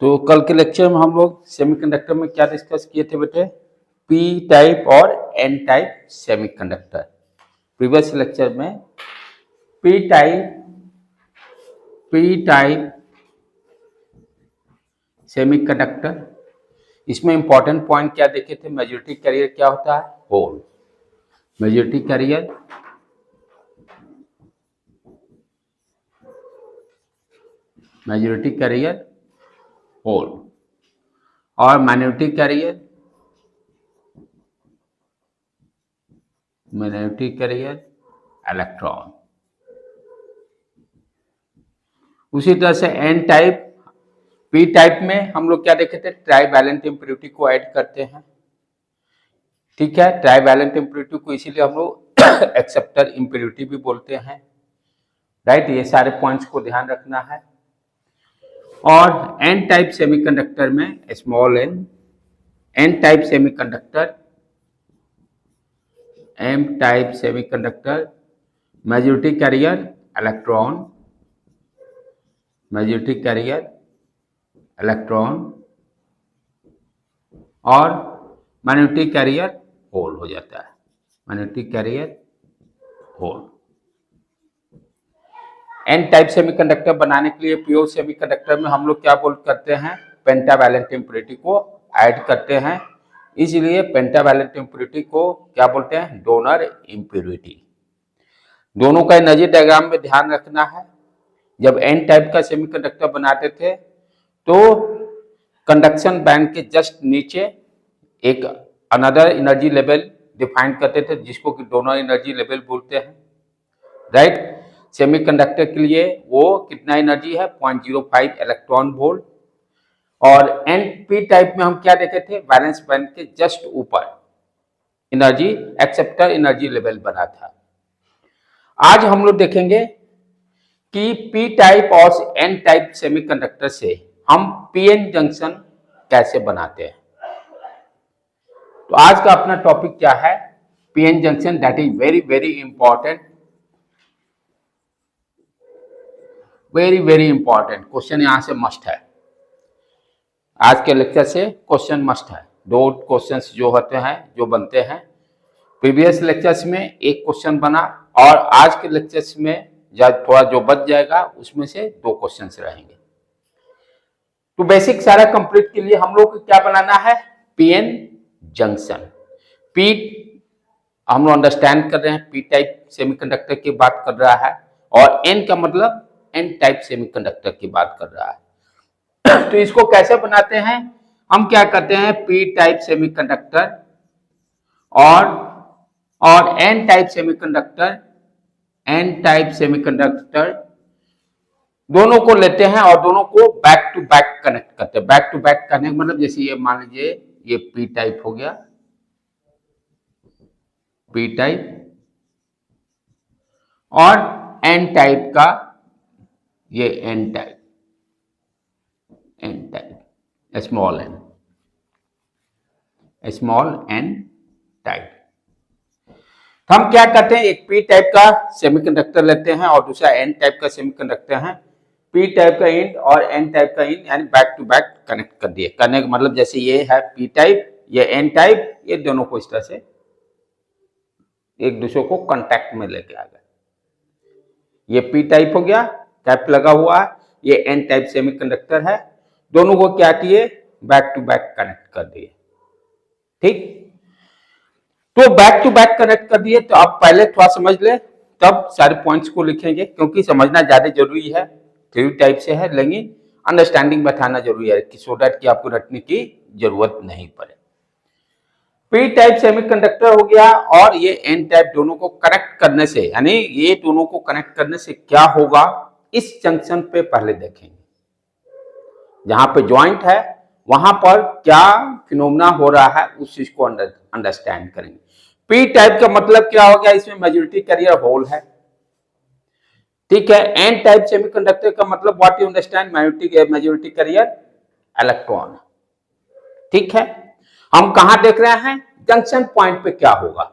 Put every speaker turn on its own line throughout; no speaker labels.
तो कल के लेक्चर में हम लोग सेमीकंडक्टर में क्या डिस्कस किए थे बेटे? पी टाइप और N type semiconductor. Previous lecture में पी टाइप सेमीकंडक्टर, इसमें इंपॉर्टेंट पॉइंट क्या देखे थे? मेजॉरिटी कैरियर क्या होता है? होल। मेजॉरिटी कैरियर होल और माइनॉरिटी कैरियर इलेक्ट्रॉन। उसी तरह से एन टाइप, पी टाइप में हम लोग क्या देखे थे? ट्राइवैलेंट इम्प्योरिटी को ऐड करते हैं। ठीक है, ट्राइवैलेंट इम्प्योरिटी को इसीलिए हम लोग एक्सेप्टर इम्प्योरिटी भी बोलते हैं। राइट, ये सारे पॉइंट्स को ध्यान रखना है। और एन टाइप सेमीकंडक्टर में small N type semiconductor majority carrier electron और माइनॉरिटी कैरियर होल हो जाता है। Minority carrier hole. N type semiconductor बनाने के लिए प्योर सेमीकंडक्टर में हम लोग क्या करते हैं? पेंटावैलेंट इम्प्योरिटी को ऐड करते हैं। इसलिए पेंटावैलेंट इम्प्योरिटी को क्या बोलते हैं? Donor impurity. दोनों का एनर्जी डायग्राम में ध्यान रखना है। जब एन टाइप का सेमीकंडक्टर बनाते थे तो कंडक्शन बैंड के जस्ट नीचे एक अनदर एनर्जी लेवल डिफाइन करते थे, जिसको कि डोनर एनर्जी लेवल बोलते हैं। राइट, सेमीकंडक्टर के लिए वो कितना एनर्जी है? 0.05 इलेक्ट्रॉन वोल्ट। और एन पी टाइप में हम क्या देखे थे? वैलेंस बैंड के जस्ट ऊपर एनर्जी एक्सेप्टर एनर्जी लेवल बना था। आज हम लोग देखेंगे कि पी टाइप और एन टाइप सेमीकंडक्टर से हम पीएन जंक्शन कैसे बनाते हैं। तो आज का अपना टॉपिक क्या है? PN junction. That is very very important, very important question यहां से मस्ट है। आज के लेक्चर से क्वेश्चन मस्ट है। दो क्वेश्चंस जो होते हैं, जो बनते हैं, प्रीवियस लेक्चर्स में एक क्वेश्चन बना और आज के लेक्चर्स में थोड़ा जो बच जाएगा उसमें से दो क्वेश्चंस रहेंगे। तो बेसिक सारा कंप्लीट के लिए हम लोग को क्या बनाना है? PN junction. पी हम लोग अंडरस्टैंड कर रहे हैं, पी टाइप सेमीकंडक्टर की बात कर रहा है, और एन का मतलब एन टाइप सेमीकंडक्टर की बात कर रहा है। तो इसको कैसे बनाते हैं? हम क्या करते हैं? पी टाइप सेमीकंडक्टर और एन टाइप सेमीकंडक्टर दोनों को लेते हैं और दोनों को बैक टू बैक कनेक्ट करते हैं। बैक टू बैक करने का मतलब जैसे ये मान लीजिए ये पी टाइप हो गया, पी टाइप, और एन टाइप का ये N type, small N type. तो हम क्या करते हैं? एक पी टाइप का सेमीकंडक्टर लेते हैं और दूसरा एन टाइप का सेमीकंडक्टर है। पी टाइप का इंड और एन टाइप का इंड यानी बैक टू बैक कनेक्ट कर दिए। करने का मतलब जैसे ये है पी टाइप, ये एन टाइप, ये दोनों को इस तरह से एक दूसरे को कांटेक्ट में लेके आ गए। ये पी टाइप हो गया, कैप लगा हुआ है, ये एन टाइप सेमीकंडक्टर है। दोनों को क्या किए? बैक टू बैक कनेक्ट कर दिए। ठीक, तो बैक टू बैक कनेक्ट कर दिए। तो आप पहले थोड़ा समझ ले, तब सारे पॉइंट्स को लिखेंगे, क्योंकि समझना ज्यादा जरूरी है। थ्योरी टाइप से है, लेकिन अंडरस्टैंडिंग बैठाना जरूरी है कि सो दैट कि आपको रटने की जरूरत नहीं पड़े। पी टाइप सेमीकंडक्टर हो गया और ये एन टाइप, दोनों को कनेक्ट करने से, यानी ये दोनों को कनेक्ट करने से क्या होगा, इस जंक्शन पे पहले देखेंगे। जहां पे ज्वाइंट है वहां पर क्या फिनोमेना हो रहा है, उस चीज को अंडरस्टैंड करेंगे। पी टाइप का मतलब क्या हो गया? इसमें मेजॉरिटी कैरियर होल है। ठीक है, एन टाइप सेमीकंडक्टर का मतलब what you understand? Majority carrier electron. ठीक है, हम कहां देख रहे हैं? जंक्शन पॉइंट पे क्या होगा।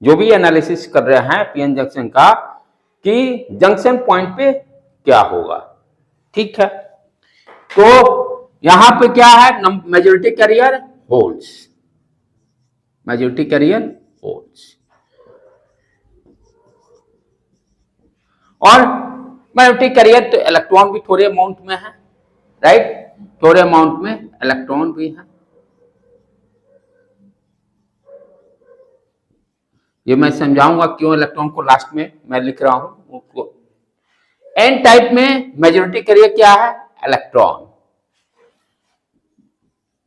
जो भी एनालिसिस कर रहे हैं पीएन जंक्शन का, कि जंक्शन पॉइंट पे क्या होगा। ठीक है, तो यहां पे क्या है, majority carrier holes, majority carrier holes. और मेजॉरिटी कैरियर तो इलेक्ट्रॉन भी थोड़े अमाउंट में है, राइट, थोड़े अमाउंट में इलेक्ट्रॉन भी है। ये मैं समझाऊंगा क्यों इलेक्ट्रॉन को लास्ट में मैं लिख रहा हूं उसको। एन टाइप में मेजॉरिटी कैरियर क्या है, इलेक्ट्रॉन।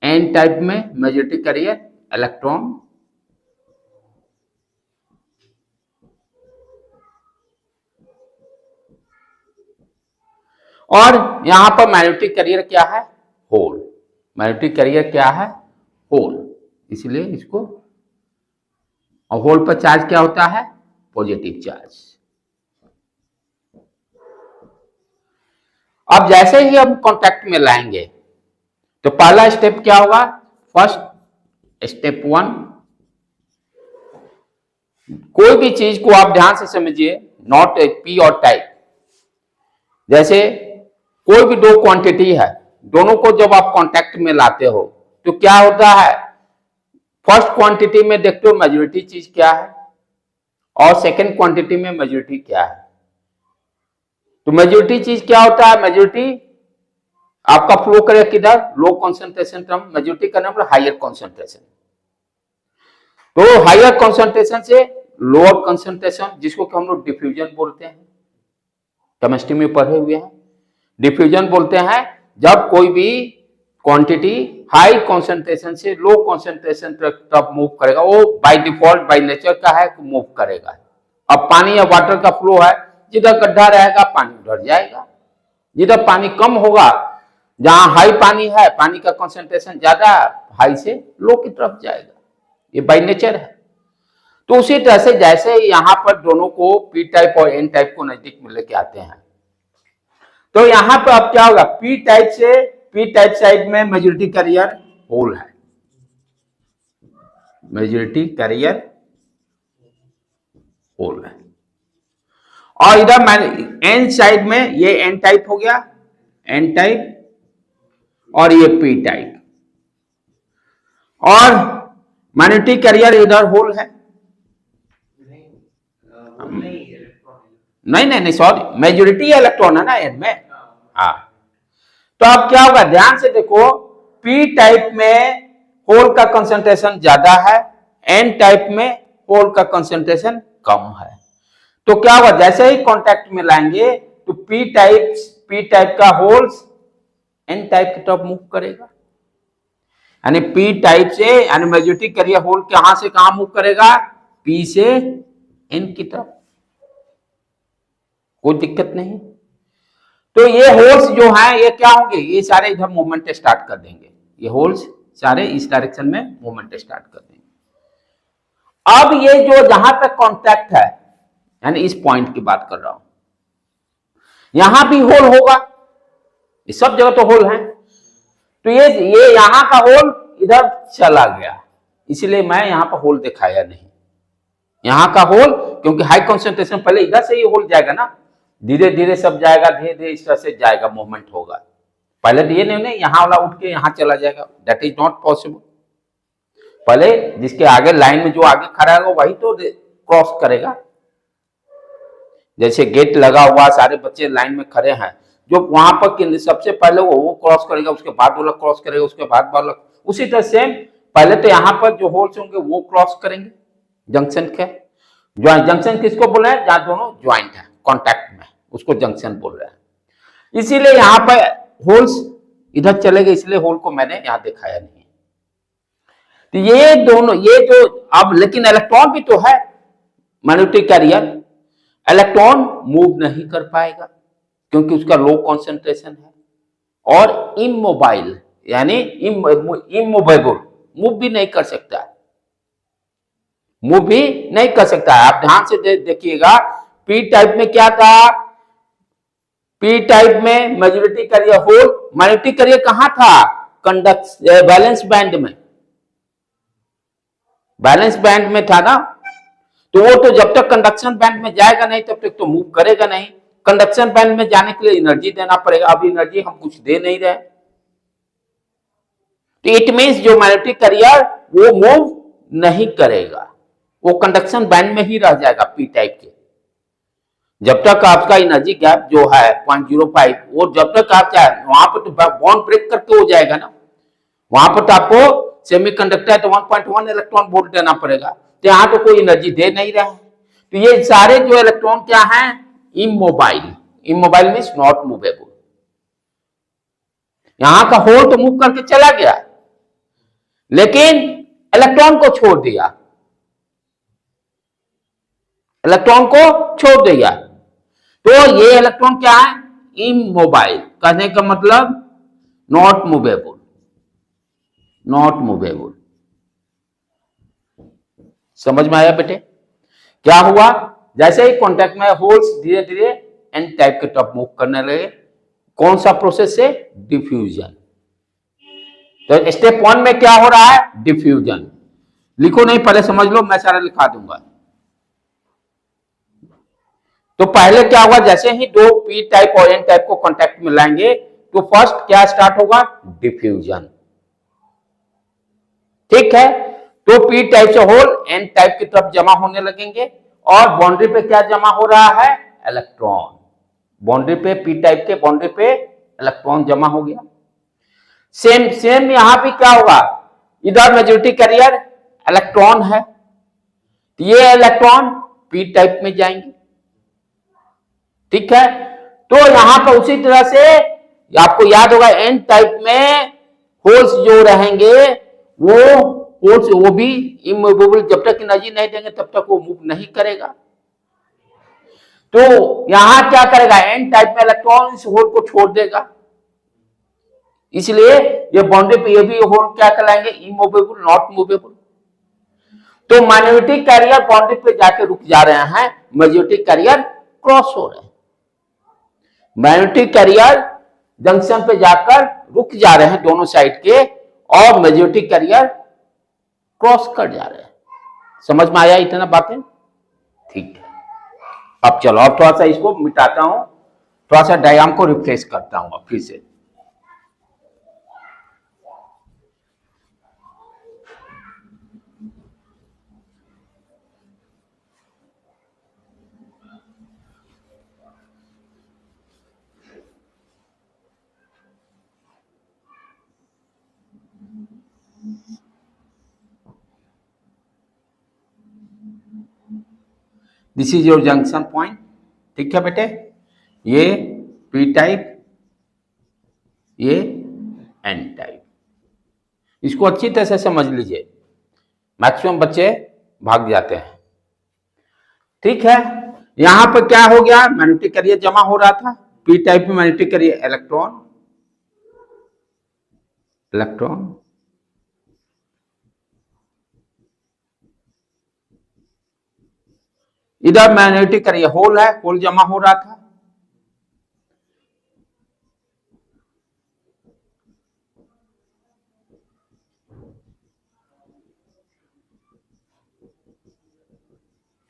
एन टाइप में मेजॉरिटी कैरियर इलेक्ट्रॉन। और यहां पर मेजॉरिटी कैरियर क्या है, होल। मेजॉरिटी कैरियर क्या है, होल, इसलिए इसको, और होल पर चार्ज क्या होता है, पॉजिटिव चार्ज। अब जैसे ही हम कांटेक्ट में लाएंगे तो पहला स्टेप क्या होगा, फर्स्ट स्टेप 1, कोई भी चीज को आप ध्यान से समझिए, नॉट पी और टाइप। जैसे कोई भी दो क्वांटिटी है, दोनों को जब आप कांटेक्ट में लाते हो तो क्या होता है, फर्स्ट क्वांटिटी में देखते हो मेजॉरिटी चीज क्या है और सेकंड क्वांटिटी में मेजॉरिटी क्या है। तो मेजॉरिटी चीज क्या होता है, मेजॉरिटी आपका फ्लो करेगा किधर, लो कॉन्सेंट्रेशन टर्म, मेजॉरिटी का नाम हायर कॉन्सेंट्रेशन। तो हायर कॉन्सेंट्रेशन से लोअर कॉन्सेंट्रेशन, जिसको कि हम लोग डिफ्यूजन बोलते हैं, केमिस्ट्री में पढ़े हुए हैं, डिफ्यूजन बोलते हैं। जब कोई भी क्वांटिटी हाई कॉन्सेंट्रेशन से लो कॉन्सेंट्रेशन तक मूव करेगा, वो बाय डिफॉल्ट बाय नेचर का है मूव करेगा। अब पानी या वाटर का फ्लो है, जिधर गड्ढा रहेगा पानी उधर जाएगा, जिधर पानी कम होगा, जहां हाई पानी है, पानी का कॉन्सेंट्रेशन ज्यादा, हाई से लो की तरफ जाएगा, ये बाय नेचर है। तो उसी तरह से जैसे यहां पर दोनों को पी टाइप और एन टाइप को नजदीक में लेके आते हैं, तो यहां पर अब क्या होगा, पी टाइप से, पी टाइप साइड में मेजॉरिटी कैरियर होल है, मेजॉरिटी कैरियर होल है। और इधर एन साइड में ये एन टाइप हो गया, एन टाइप, और ये पी टाइप। और मेजॉरिटी कैरियर इधर होल है, नहीं सॉरी, मेजॉरिटी इलेक्ट्रॉन है ना एन में। हाँ, तो अब क्या होगा, ध्यान से देखो, पी टाइप में होल का कंसंट्रेशन ज्यादा है, एन टाइप में होल का कंसंट्रेशन कम है। तो क्या होगा, जैसे ही कांटेक्ट में लाएंगे तो पी टाइप का होल्स एन टाइप की तरफ मूव करेगा, यानी पी टाइप से, यानी मेजॉरिटी कैरियर होल कहां से कहां मूव करेगा, पी से एन की तरफ, कोई दिक्कत नहीं। तो ये होल्स जो हैं ये क्या होंगे, ये सारे इधर मूवमेंट स्टार्ट कर देंगे, ये होल्स सारे इस डायरेक्शन में मूवमेंट स्टार्ट कर देंगे। अब ये जो जहां तक कांटेक्ट है, यानी इस पॉइंट की बात कर रहा हूं, यहां भी होल होगा, ये सब जगह तो होल है। तो ये यहां का होल इधर चला गया, इसलिए मैं यहां पर होल दिखाया नहीं, यहां का होल, क्योंकि हाई कॉन्सेंट्रेशन पहले इधर से ये होल जाएगा ना, धीरे धीरे सब जाएगा, धीरे धीरे इस तरह से जाएगा, मूवमेंट होगा। पहले तो ये नहीं यहां वाला उठ के यहां चला जाएगा, दैट इज नॉट पॉसिबल। पहले जिसके आगे लाइन में जो आगे खड़ा है वही तो क्रॉस करेगा। जैसे गेट लगा हुआ, सारे बच्चे लाइन में खड़े हैं, जो वहां पर सबसे पहले वो क्रॉस करेगा, उसके बाद वाला क्रॉस करेगा, उसके बाद वाला, उसी तरह सेम पहले तो यहाँ पर जो होल्स होंगे वो क्रॉस करेंगे जंक्शन के। जंक्शन किसको बोल रहे हैं, जहां दोनों ज्वाइंट है कॉन्टैक्ट में, उसको जंक्शन बोल रहे हैं। इसीलिए यहाँ पर होल्स इधर चले गए, इसलिए होल को मैंने यहाँ दिखाया नहीं। तो ये दोनों, ये जो अब, लेकिन इलेक्ट्रॉन भी तो है मेग्नेटिक कैरियर, इलेक्ट्रॉन मूव नहीं कर पाएगा क्योंकि उसका लो कॉन्सेंट्रेशन है और इमोबाइल, यानी इमूवेबल, मूव भी नहीं कर सकता है, मूव भी नहीं कर सकता है। आप ध्यान से देखिएगा, पी टाइप में क्या था, पी टाइप में majority carrier hole, magnetic carrier कहां था, बैलेंस बैंड में, बैलेंस बैंड में था ना। तो वो तो जब तक कंडक्शन बैंड में जाएगा नहीं तब तक तो मूव करेगा नहीं। कंडक्शन बैंड में जाने के लिए एनर्जी देना पड़ेगा, अब एनर्जी हम कुछ दे नहीं रहे, तो इट मीन्स जो मैग्नेटिक कैरियर वो मूव नहीं करेगा, वो कंडक्शन बैंड में ही रह जाएगा पी टाइप के। जब तक आपका एनर्जी गैप जो है 0.05 वो जब तक आप चाहे वहां पर तो बॉन्ड ब्रेक करके हो जाएगा ना, वहां पर तो आपको सेमीकंडक्टर है तो 1.1 इलेक्ट्रॉन वोल्ट देना पड़ेगा, तो यहाँ तो कोई एनर्जी दे नहीं रहा है। तो ये सारे जो इलेक्ट्रॉन क्या हैं, immobile. Immobile means not movable. यहां का होल तो मूव करके चला गया लेकिन इलेक्ट्रॉन को छोड़ दिया, इलेक्ट्रॉन को छोड़ दिया। तो ये इलेक्ट्रॉन क्या है, इमोबाइल। कहने का मतलब नॉट मूवेबल, नॉट मूवेबल। समझ में आया बेटे? क्या हुआ, जैसे ही कांटेक्ट में होल्स धीरे धीरे एन टाइप के तरफ मूव करने लगे। कौन सा प्रोसेस से, डिफ्यूजन। तो स्टेप 1 में क्या हो रहा है, डिफ्यूजन। लिखो नहीं, पहले समझ लो, मैं सारा लिखा दूंगा। तो पहले क्या होगा, जैसे ही दो पी टाइप और एन टाइप को कांटेक्ट में लाएंगे तो फर्स्ट क्या स्टार्ट होगा, डिफ्यूजन। ठीक है, तो पी टाइप से होल एन टाइप की तरफ जमा होने लगेंगे और बाउंड्री पे क्या जमा हो रहा है, इलेक्ट्रॉन। बाउंड्री पे पी टाइप के बाउंड्री पे इलेक्ट्रॉन जमा हो गया। सेम सेम यहां भी क्या होगा, इधर मेजॉरिटी कैरियर इलेक्ट्रॉन है, ये इलेक्ट्रॉन पी टाइप में जाएंगे। ठीक है, तो यहां पर उसी तरह से आपको याद होगा एन टाइप में होल्स जो रहेंगे वो होल्स वो भी इमूवेबल, जब तक एनर्जी नहीं देंगे तब तक वो मूव नहीं करेगा। तो यहां क्या करेगा, एन टाइप में इलेक्ट्रॉन इस होल को छोड़ देगा, इसलिए ये बाउंड्री पे ये भी होल क्या कहलाएंगे, इमूवेबल, नॉट मूवेबल। तो मैग्नेटिक कैरियर बाउंड्री पे जाके रुक जा रहे हैं, मैग्नेटिक कैरियर क्रॉस हो रहे हैं। मैग्नेटिक कैरियर जंक्शन पे जाकर रुक जा रहे हैं दोनों साइड के, और मैग्नेटिक कैरियर क्रॉस कर जा रहे हैं। समझ में आया इतना बातें? ठीक है, अब चलो अब थोड़ा सा इसको मिटाता हूं, थोड़ा सा डायग्राम को रिफ्रेश करता हूं फिर से। This is your junction point. ठीक है बेटे, ये पी टाइप, ये एन टाइप। इसको अच्छी तरह से समझ लीजिए, मैक्सिमम बच्चे भाग जाते हैं। ठीक है, यहां पर क्या हो गया, मैग्नेटिक कैरियर जमा हो रहा था, पी टाइप में मैग्नेटिक कैरियर इलेक्ट्रॉन, इलेक्ट्रॉन, इधर मैग्नेटिक कैरियर होल है, होल जमा हो रहा था।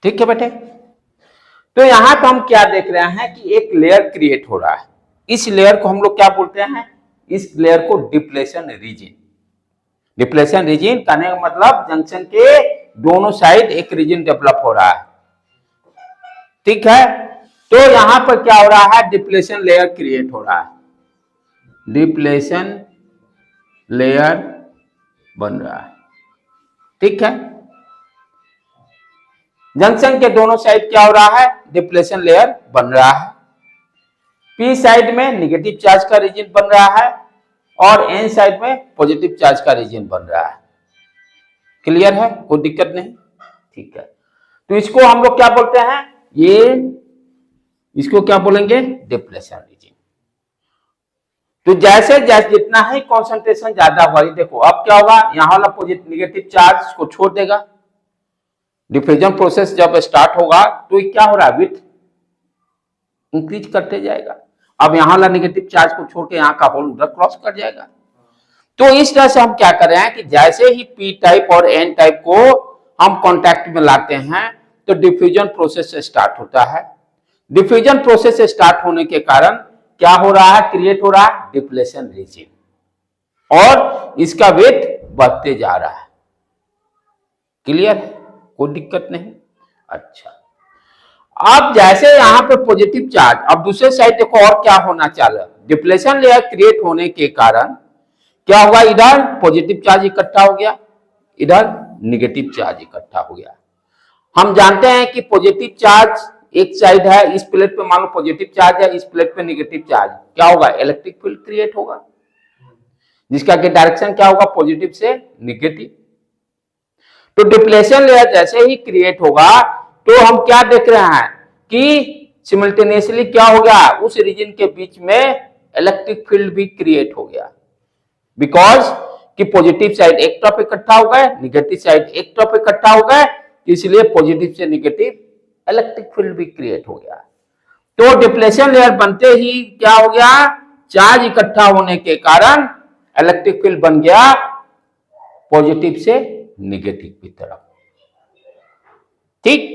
ठीक है बेटे, तो यहां पर हम क्या देख रहे हैं कि एक लेयर क्रिएट हो रहा है। इस लेयर को हम लोग क्या बोलते हैं, इस लेयर को डिप्लेशन रीजन। डिप्लेशन रीजन कहने का मतलब जंक्शन के दोनों साइड एक रीजन डेवलप हो रहा है। ठीक है, तो यहां पर क्या हो रहा है, डिप्लेशन लेयर क्रिएट हो रहा है, डिप्लेशन लेयर बन रहा है। ठीक है, जंक्शन के दोनों साइड क्या हो रहा है, डिप्लेशन लेयर बन रहा है। पी साइड में नेगेटिव चार्ज का रीजन बन रहा है और एन साइड में पॉजिटिव चार्ज का रीजन बन रहा है। क्लियर है, कोई दिक्कत नहीं? ठीक है, तो इसको हम लोग क्या बोलते हैं, ये इसको क्या बोलेंगे, डिप्लेशन रीजन। तो जैसे जैसे जितना ही कॉन्सेंट्रेशन ज्यादा हुआ, देखो अब क्या होगा, यहां वाला पॉजिटिव नेगेटिव चार्ज को छोड़ देगा। डिफ्यूजन प्रोसेस जब स्टार्ट होगा तो क्या हो रहा है, विड्थ इंक्रीज करते जाएगा। अब यहां वाला नेगेटिव चार्ज को छोड़ के यहां का होल उधर क्रॉस कर जाएगा। तो इस तरह से हम क्या कर रहे हैं कि जैसे ही पी टाइप और एन टाइप को हम कांटेक्ट में लाते हैं तो डिफ्यूजन प्रोसेस स्टार्ट होता है। डिफ्यूजन प्रोसेस स्टार्ट होने के कारण क्या हो रहा है, क्रिएट हो रहा है डिप्लेशन रीजन। और इसका वेट बढ़ते जा रहा है। क्लियर है, कोई दिक्कत नहीं। अच्छा, अब जैसे यहां पे पॉजिटिव चार्ज, अब दूसरे साइड देखो और क्या होना चाहिए, डिप्लेशन लेयर क्रिएट होने के कारण क्या होगा, इधर पॉजिटिव चार्ज इकट्ठा हो गया, इधर निगेटिव चार्ज इकट्ठा हो गया। हम जानते हैं कि पॉजिटिव चार्ज एक साइड है, इस प्लेट पे मान लो पॉजिटिव चार्ज है, इस प्लेट पे निगेटिव चार्ज, क्या होगा, इलेक्ट्रिक फील्ड क्रिएट होगा, जिसका कि डायरेक्शन क्या होगा, पॉजिटिव से निगेटिव। तो डिप्लेशन लेयर जैसे ही क्रिएट होगा तो हम क्या देख रहे हैं कि सिमल्टेनियसली क्या हो गया, उस रीजन के बीच में इलेक्ट्रिक फील्ड भी क्रिएट हो गया, बिकॉज कि पॉजिटिव साइड एक तरफ इकट्ठा हो गए, निगेटिव साइड एक तरफ इकट्ठा हो गए, इसलिए पॉजिटिव से निगेटिव इलेक्ट्रिक फील्ड भी क्रिएट हो गया। तो डिप्लेशन लेयर बनते ही क्या हो गया, चार्ज इकट्ठा होने के कारण इलेक्ट्रिक फील्ड बन गया पॉजिटिव से निगेटिव की तरफ। ठीक,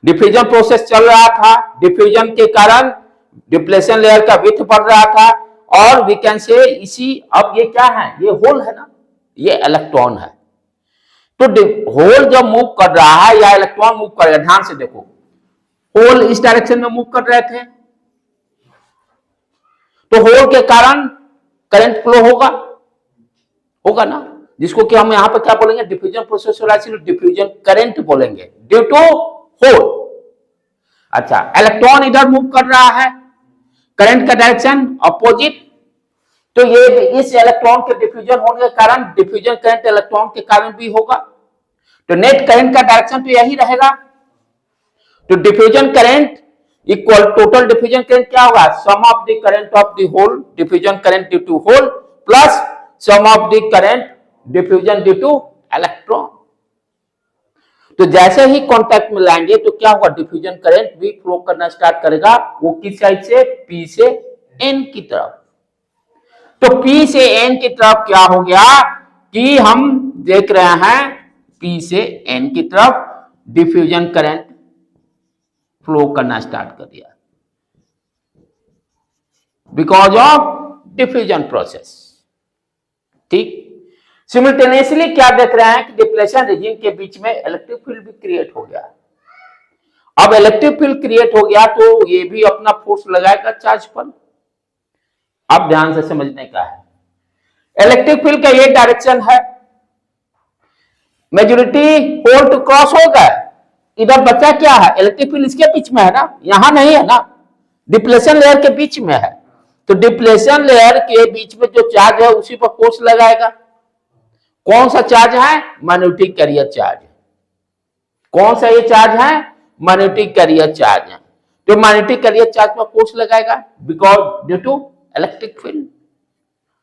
डिफ्यूजन प्रोसेस चल रहा था, डिफ्यूजन के कारण डिप्लेशन लेयर का विड्थ बढ़ रहा था, और वी कैन से इसी, अब ये क्या है, ये होल है ना, ये इलेक्ट्रॉन है। तो होल जब मूव कर रहा है या इलेक्ट्रॉन मूव कर रहा है, ध्यान से देखो, होल इस डायरेक्शन में मूव कर रहे थे, तो होल के कारण करंट फ्लो होगा ना, जिसको कि हम यहां पर क्या बोलेंगे, डिफ्यूजन प्रोसेस हो रहा है, डिफ्यूजन करंट बोलेंगे ड्यू टू होल। अच्छा, इलेक्ट्रॉन इधर मूव कर रहा है, करंट का डायरेक्शन अपोजिट, तो ये इस इलेक्ट्रॉन के डिफ्यूजन होने के कारण डिफ्यूजन करंट इलेक्ट्रॉन के कारण भी होगा, तो नेट करंट का डायरेक्शन तो यही रहेगा। तो diffusion current equal total diffusion current क्या होगा, sum of the current of the hole, diffusion current due to hole plus sum of the current diffusion due to electron. तो जैसे ही कांटेक्ट में लाएंगे तो क्या होगा, डिफ्यूजन करंट भी फ्लो करना स्टार्ट करेगा, वो किस साइड से, पी से एन की तरफ। तो पी से एन की तरफ क्या हो गया कि हम देख रहे हैं पी से एन की तरफ डिफ्यूजन करंट फ्लो करना स्टार्ट कर दिया, बिकॉज ऑफ डिफ्यूजन प्रोसेस। ठीक, सिमिल्टेनियसली क्या देख रहे हैं कि डिप्लेशन रीजन के बीच में इलेक्ट्रिक फील्ड भी क्रिएट हो गया। अब इलेक्ट्रिक फील्ड क्रिएट हो गया तो ये भी अपना फोर्स लगाएगा चार्ज पर। अब ध्यान से समझने का है, इलेक्ट्रिक फील्ड का ये डायरेक्शन है, मेजॉरिटी होल टू क्रॉस हो गए, इधर बचा क्या है, इलेक्ट्रिक फील्ड इसके बीच में है ना, यहां नहीं है ना, डिप्लेशन लेयर के बीच में है। तो डिप्लेशन लेयर के बीच में जो चार्ज है उसी पर फोर्स लगाएगा। कौन सा चार्ज है, मैग्नेटिक कैरियर चार्ज। कौन सा ये चार्ज है, मैग्नेटिक कैरियर चार्ज है। तो मैग्नेटिक कैरियर चार्ज पर फोर्स लगाएगा because due to electric field.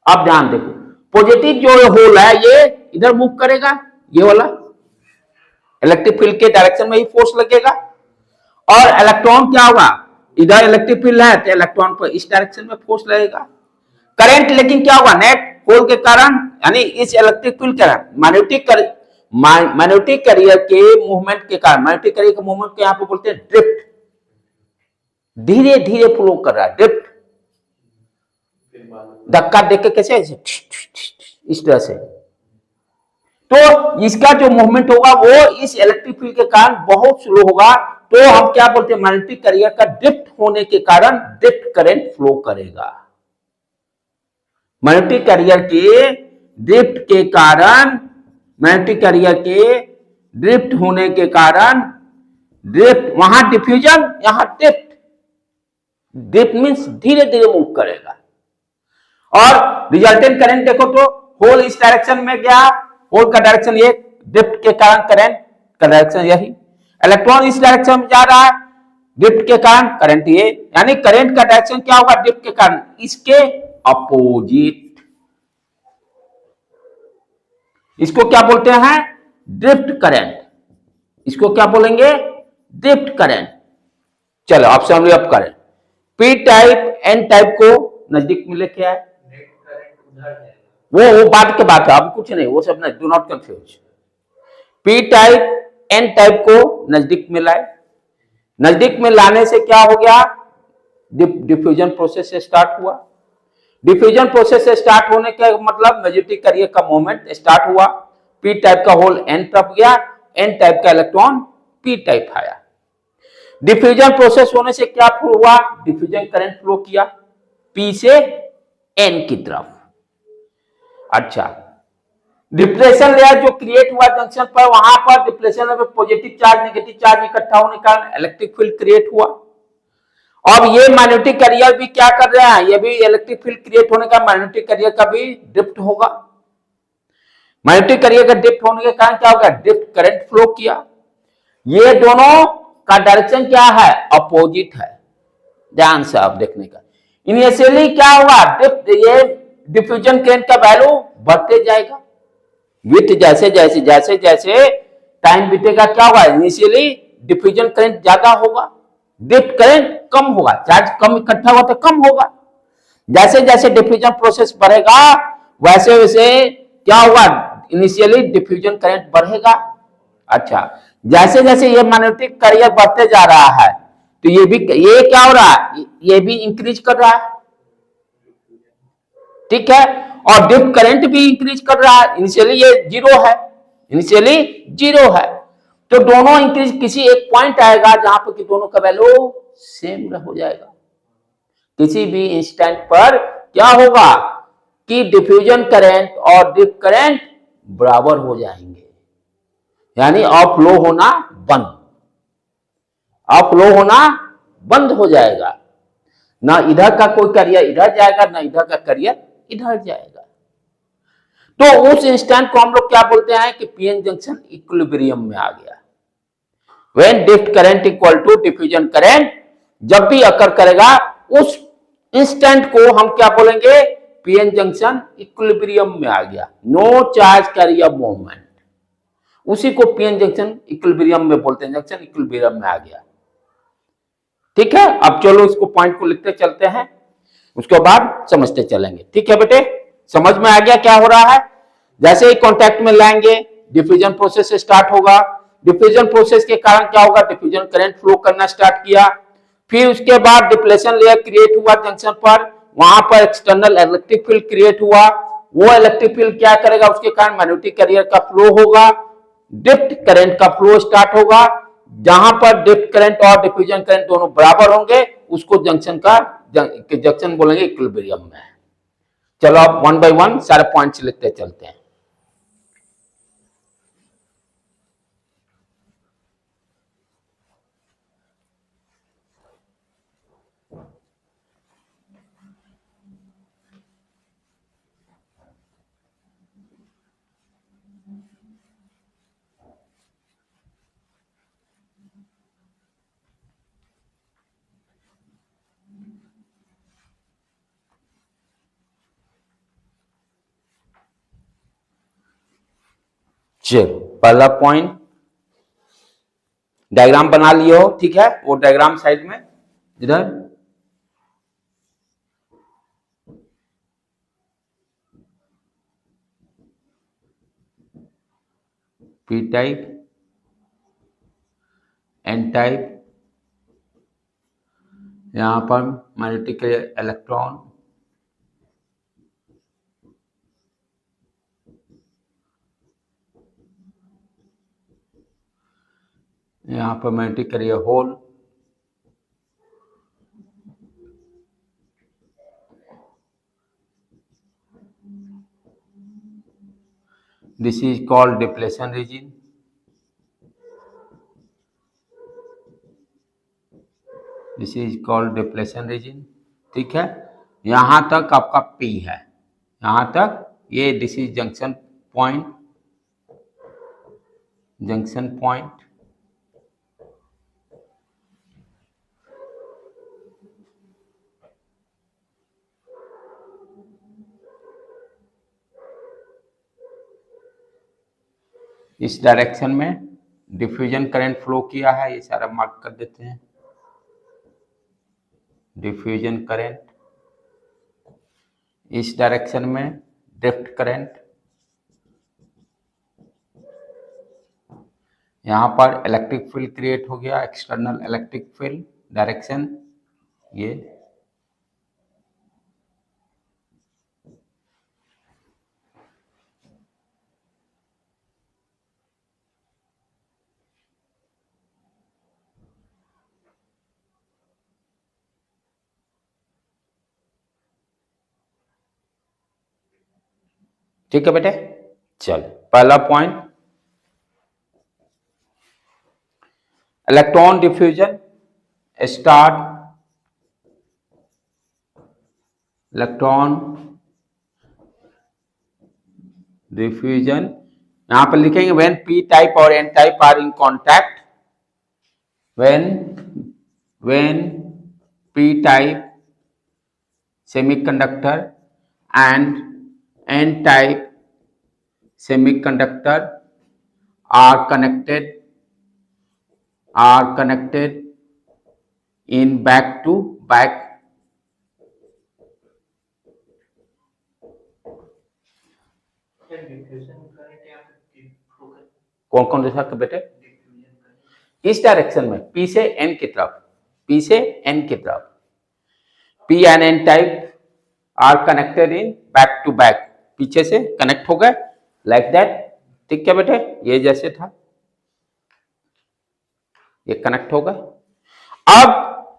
अब ध्यान देखो, पॉजिटिव जो होल है ये इधर मूव करेगा, ये वाला इलेक्ट्रिक फील्ड के डायरेक्शन में ही फोर्स लगेगा, और इलेक्ट्रॉन क्या होगा, इधर इलेक्ट्रिक फील्ड है तो इलेक्ट्रॉन पर इस डायरेक्शन में फोर्स लगेगा। करंट लेकिन क्या होगा, नेट होल के कारण, यानी इस इलेक्ट्रिक फील्ड के कारण मैग्नेटिक कैरियर के मूवमेंट के कारण, मैग्नेटिक कैरियर के मूवमेंट को यहां पे बोलते हैं ड्रिफ्ट, धीरे धीरे फ्लो कर रहा है, ड्रिफ्ट। धक्का देके कैसे, इस तरह से। तो इसका जो मूवमेंट होगा वो इस इलेक्ट्रिक फील्ड के कारण बहुत स्लो होगा, तो हम क्या बोलते हैं, मैग्नेटिक कैरियर का ड्रिफ्ट होने के कारण ड्रिफ्ट करंट फ्लो करेगा। मैग्नेटिक कैरियर के ड्रिफ्ट के कारण, मैग्नेटिक कैरियर के ड्रिफ्ट होने के कारण, ड्रिफ्ट वहां डिफ्यूजन, यहां ड्रिफ्ट। ड्रिफ्ट मींस धीरे धीरे मूव करेगा, और रिजल्टेंट करंट देखो तो होल इस डायरेक्शन में गया, होल का डायरेक्शन ये, ड्रिफ्ट के कारण करंट का डायरेक्शन यही, इलेक्ट्रॉन इस डायरेक्शन में जा रहा है, ड्रिफ्ट के कारण करंट ये, यानी करंट का डायरेक्शन क्या होगा, ड्रिफ्ट के कारण इसके अपोजिट। इसको क्या बोलते हैं, ड्रिफ्ट करंट। इसको क्या बोलेंगे, ड्रिफ्ट करंट। चलो अब समरी अप करें, पी टाइप एन टाइप को नजदीक में लेके आए, वो बात के बात है, अब कुछ नहीं, वो सब नहीं, do not confuse. P type N type को नजदीक में लाए, नजदीक में लाने से क्या हो गया, डिफ्यूजन प्रोसेस से स्टार्ट हुआ, डिफ्यूजन प्रोसेस से स्टार्ट होने का मतलब मैग्नेटिक कैरियर का मूवमेंट स्टार्ट हुआ, पी टाइप का होल एन तरफ गया, एन टाइप का इलेक्ट्रॉन पी टाइप आया। डिफ्यूजन प्रोसेस होने से क्या हुआ, डिफ्यूजन करंट फ्लो किया पी से एन की तरफ। अच्छा, डिप्लेशन लेयर जो क्रिएट हुआ जंक्शन पर, वहां पर डिप्लेशन में पॉजिटिव चार्ज नेगेटिव चार्ज इकट्ठा होने के कारण इलेक्ट्रिक फील्ड क्रिएट हुआ। अब ये मैग्नेटिक कैरियर भी क्या कर रहा है, ये भी इलेक्ट्रिक फील्ड क्रिएट होने का मैग्नेटिक कैरियर का भी ड्रिफ्ट होगा। मैग्नेटिक कैरियर का ड्रिफ्ट होने के कारण क्या होगा, ड्रिफ्ट करंट फ्लो किया। ये दोनों का डायरेक्शन क्या है, अपोजिट है, ध्यान से आप देखने का। इनिशियली क्या होगा, ड्रिफ्ट ये डिफ्यूजन करंट का वैल्यू बढ़ते जाएगा विथ जैसे जैसे जैसे जैसे टाइम बीतेगा, क्या होगा, इनिशियली डिफ्यूजन करंट ज्यादा होगा, ड्रिफ्ट करंट कम होगा, चार्ज कम इकट्ठा हुआ तो कम होगा। जैसे जैसे डिफ्यूजन प्रोसेस बढ़ेगा वैसे वैसे क्या होगा, इनिशियली डिफ्यूजन करंट बढ़ेगा। अच्छा, जैसे जैसे ये मैग्नेटिक कैरियर बढ़ते जा रहा है तो ये क्या हो रहा है, ये भी इंक्रीज कर रहा है, ठीक है, और ड्रिफ्ट करंट भी इंक्रीज कर रहा है। इनिशियली ये जीरो है, इनिशियली जीरो है, तो दोनों इंक्रीज, किसी एक पॉइंट आएगा जहां पर कि दोनों का वैल्यू सेम हो जाएगा। किसी भी इंस्टेंट पर क्या होगा कि डिफ्यूजन करंट और ड्रिफ्ट करंट बराबर हो जाएंगे, यानी ऑफ फ्लो होना बंद, ऑफ फ्लो होना बंद हो जाएगा। ना इधर का कोई कैरियर इधर जाएगा, ना इधर का कैरियर इधर जाएगा। तो उस इंस्टेंट को हम लोग क्या बोलते हैं कि पीएन जंक्शन इक्विलिब्रियम में आ गया। When drift current equal to diffusion current जब भी अकर करेगा उस इंस्टेंट को हम क्या बोलेंगे, पीएन जंक्शन इक्विलिब्रियम में आ गया, नो चार्ज कैरियर मूवमेंट, उसी को पीएन जंक्शन इक्विलिब्रियम में बोलते हैं, जंक्शन इक्विलिब्रियम में आ गया। ठीक है, अब चलो इसको पॉइंट को लिखते चलते हैं, उसके बाद समझते चलेंगे। ठीक है बेटे, समझ में आ गया क्या हो रहा है। जैसे ही कॉन्टैक्ट में लाएंगे डिफ्यूजन प्रोसेस स्टार्ट होगा, डिफ्यूजन प्रोसेस के कारण क्या होगा, डिफ्यूजन करंट फ्लो करना स्टार्ट किया, फिर उसके बाद डिप्लेशन लेयर क्रिएट हुआ जंक्शन पर, वहां पर एक्सटर्नल इलेक्ट्रिक फील्ड क्रिएट हुआ, वो इलेक्ट्रिक फील्ड क्या करेगा, उसके कारण मैग्नेटिक कैरियर का फ्लो होगा, ड्रिफ्ट करंट का फ्लो स्टार्ट होगा, जहां पर ड्रिफ्ट करंट और डिफ्यूजन करंट दोनों बराबर होंगे उसको जंक्शन बोलेंगे इक्विलिब्रियम में। चलो अब वन बाय वन सारे पॉइंट्स लिखते चलते हैं। चलो पहला पॉइंट डायग्राम बना लिए हो, ठीक है, वो डायग्राम साइड में इधर, पी टाइप, एन टाइप, यहां पर मैग्नेटिक इलेक्ट्रॉन, यहां पर magnetic carrier hole, this is called depletion region, this is called depletion region. ठीक है, यहां तक आपका पी है, यहां तक ये this is junction point, junction point, इस डायरेक्शन में डिफ्यूजन करंट फ्लो किया है, ये सारा मार्क कर देते हैं, डिफ्यूजन करंट, इस डायरेक्शन में ड्रिफ्ट करंट, यहां पर इलेक्ट्रिक फील्ड क्रिएट हो गया, एक्सटर्नल इलेक्ट्रिक फील्ड डायरेक्शन ये, ठीक है बेटे, चल पहला point, electron diffusion start, electron diffusion यहां पर लिखेंगे व्हेन पी टाइप और N type are in contact, when p type semiconductor and n type semiconductor are connected in back to back कौन कौन सा बेटे, इस डायरेक्शन में P से N की तरफ, P से N की तरफ, P and N type are connected in back to back, पीछे से कनेक्ट हो गए लाइक दैट। ठीक है बेटे, ये जैसे था ये कनेक्ट हो गए। अब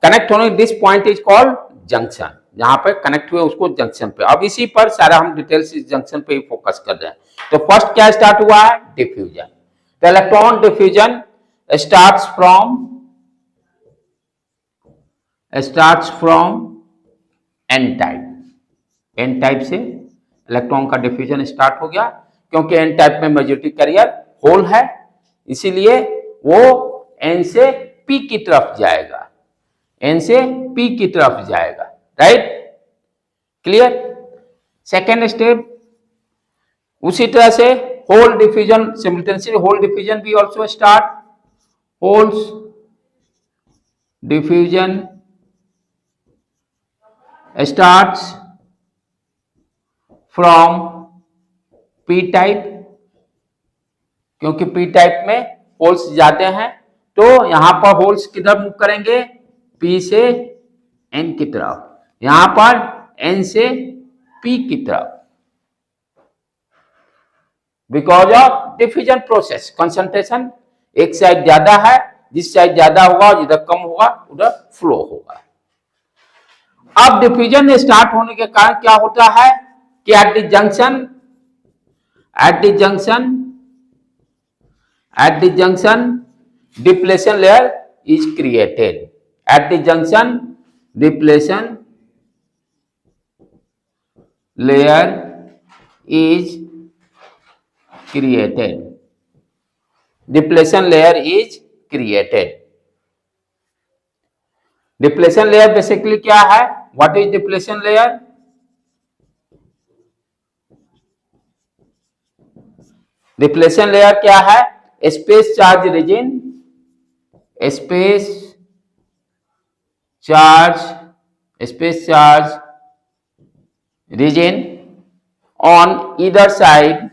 कनेक्ट होने this point is called junction, जहां पे कनेक्ट हुए उसको जंक्शन पे। अब इसी पर सारा हम डिटेल्स इस जंक्शन पे ही फोकस कर रहे हैं। तो फर्स्ट क्या स्टार्ट हुआ है, डिफ्यूजन। तो electron diffusion starts from n type, n type से इलेक्ट्रॉन का डिफ्यूजन स्टार्ट हो गया, क्योंकि n टाइप में मेजॉरिटी कैरियर होल है, इसीलिए वो n से p की तरफ जाएगा, n से p की तरफ जाएगा, राइट, क्लियर। सेकेंड स्टेप, उसी तरह से होल डिफ्यूजन, सिमुलटेनियसली होल डिफ्यूजन भी also start, holes diffusion starts from p type, क्योंकि p टाइप में होल्स जाते हैं, तो यहां पर होल्स किधर मूव करेंगे, p से n की तरफ, यहां पर n से p की तरफ, because of diffusion process. Concentration एक साइड ज्यादा है, जिस साइड ज्यादा होगा जिधर कम होगा उधर फ्लो होगा। अब डिफ्यूजन स्टार्ट होने के कारण क्या होता है कि at the junction depletion layer is created, at the junction depletion layer is created, depletion layer is created। Depletion layer basically क्या है, what is depletion layer, depletion layer क्या है, space charge region, space charge region on either side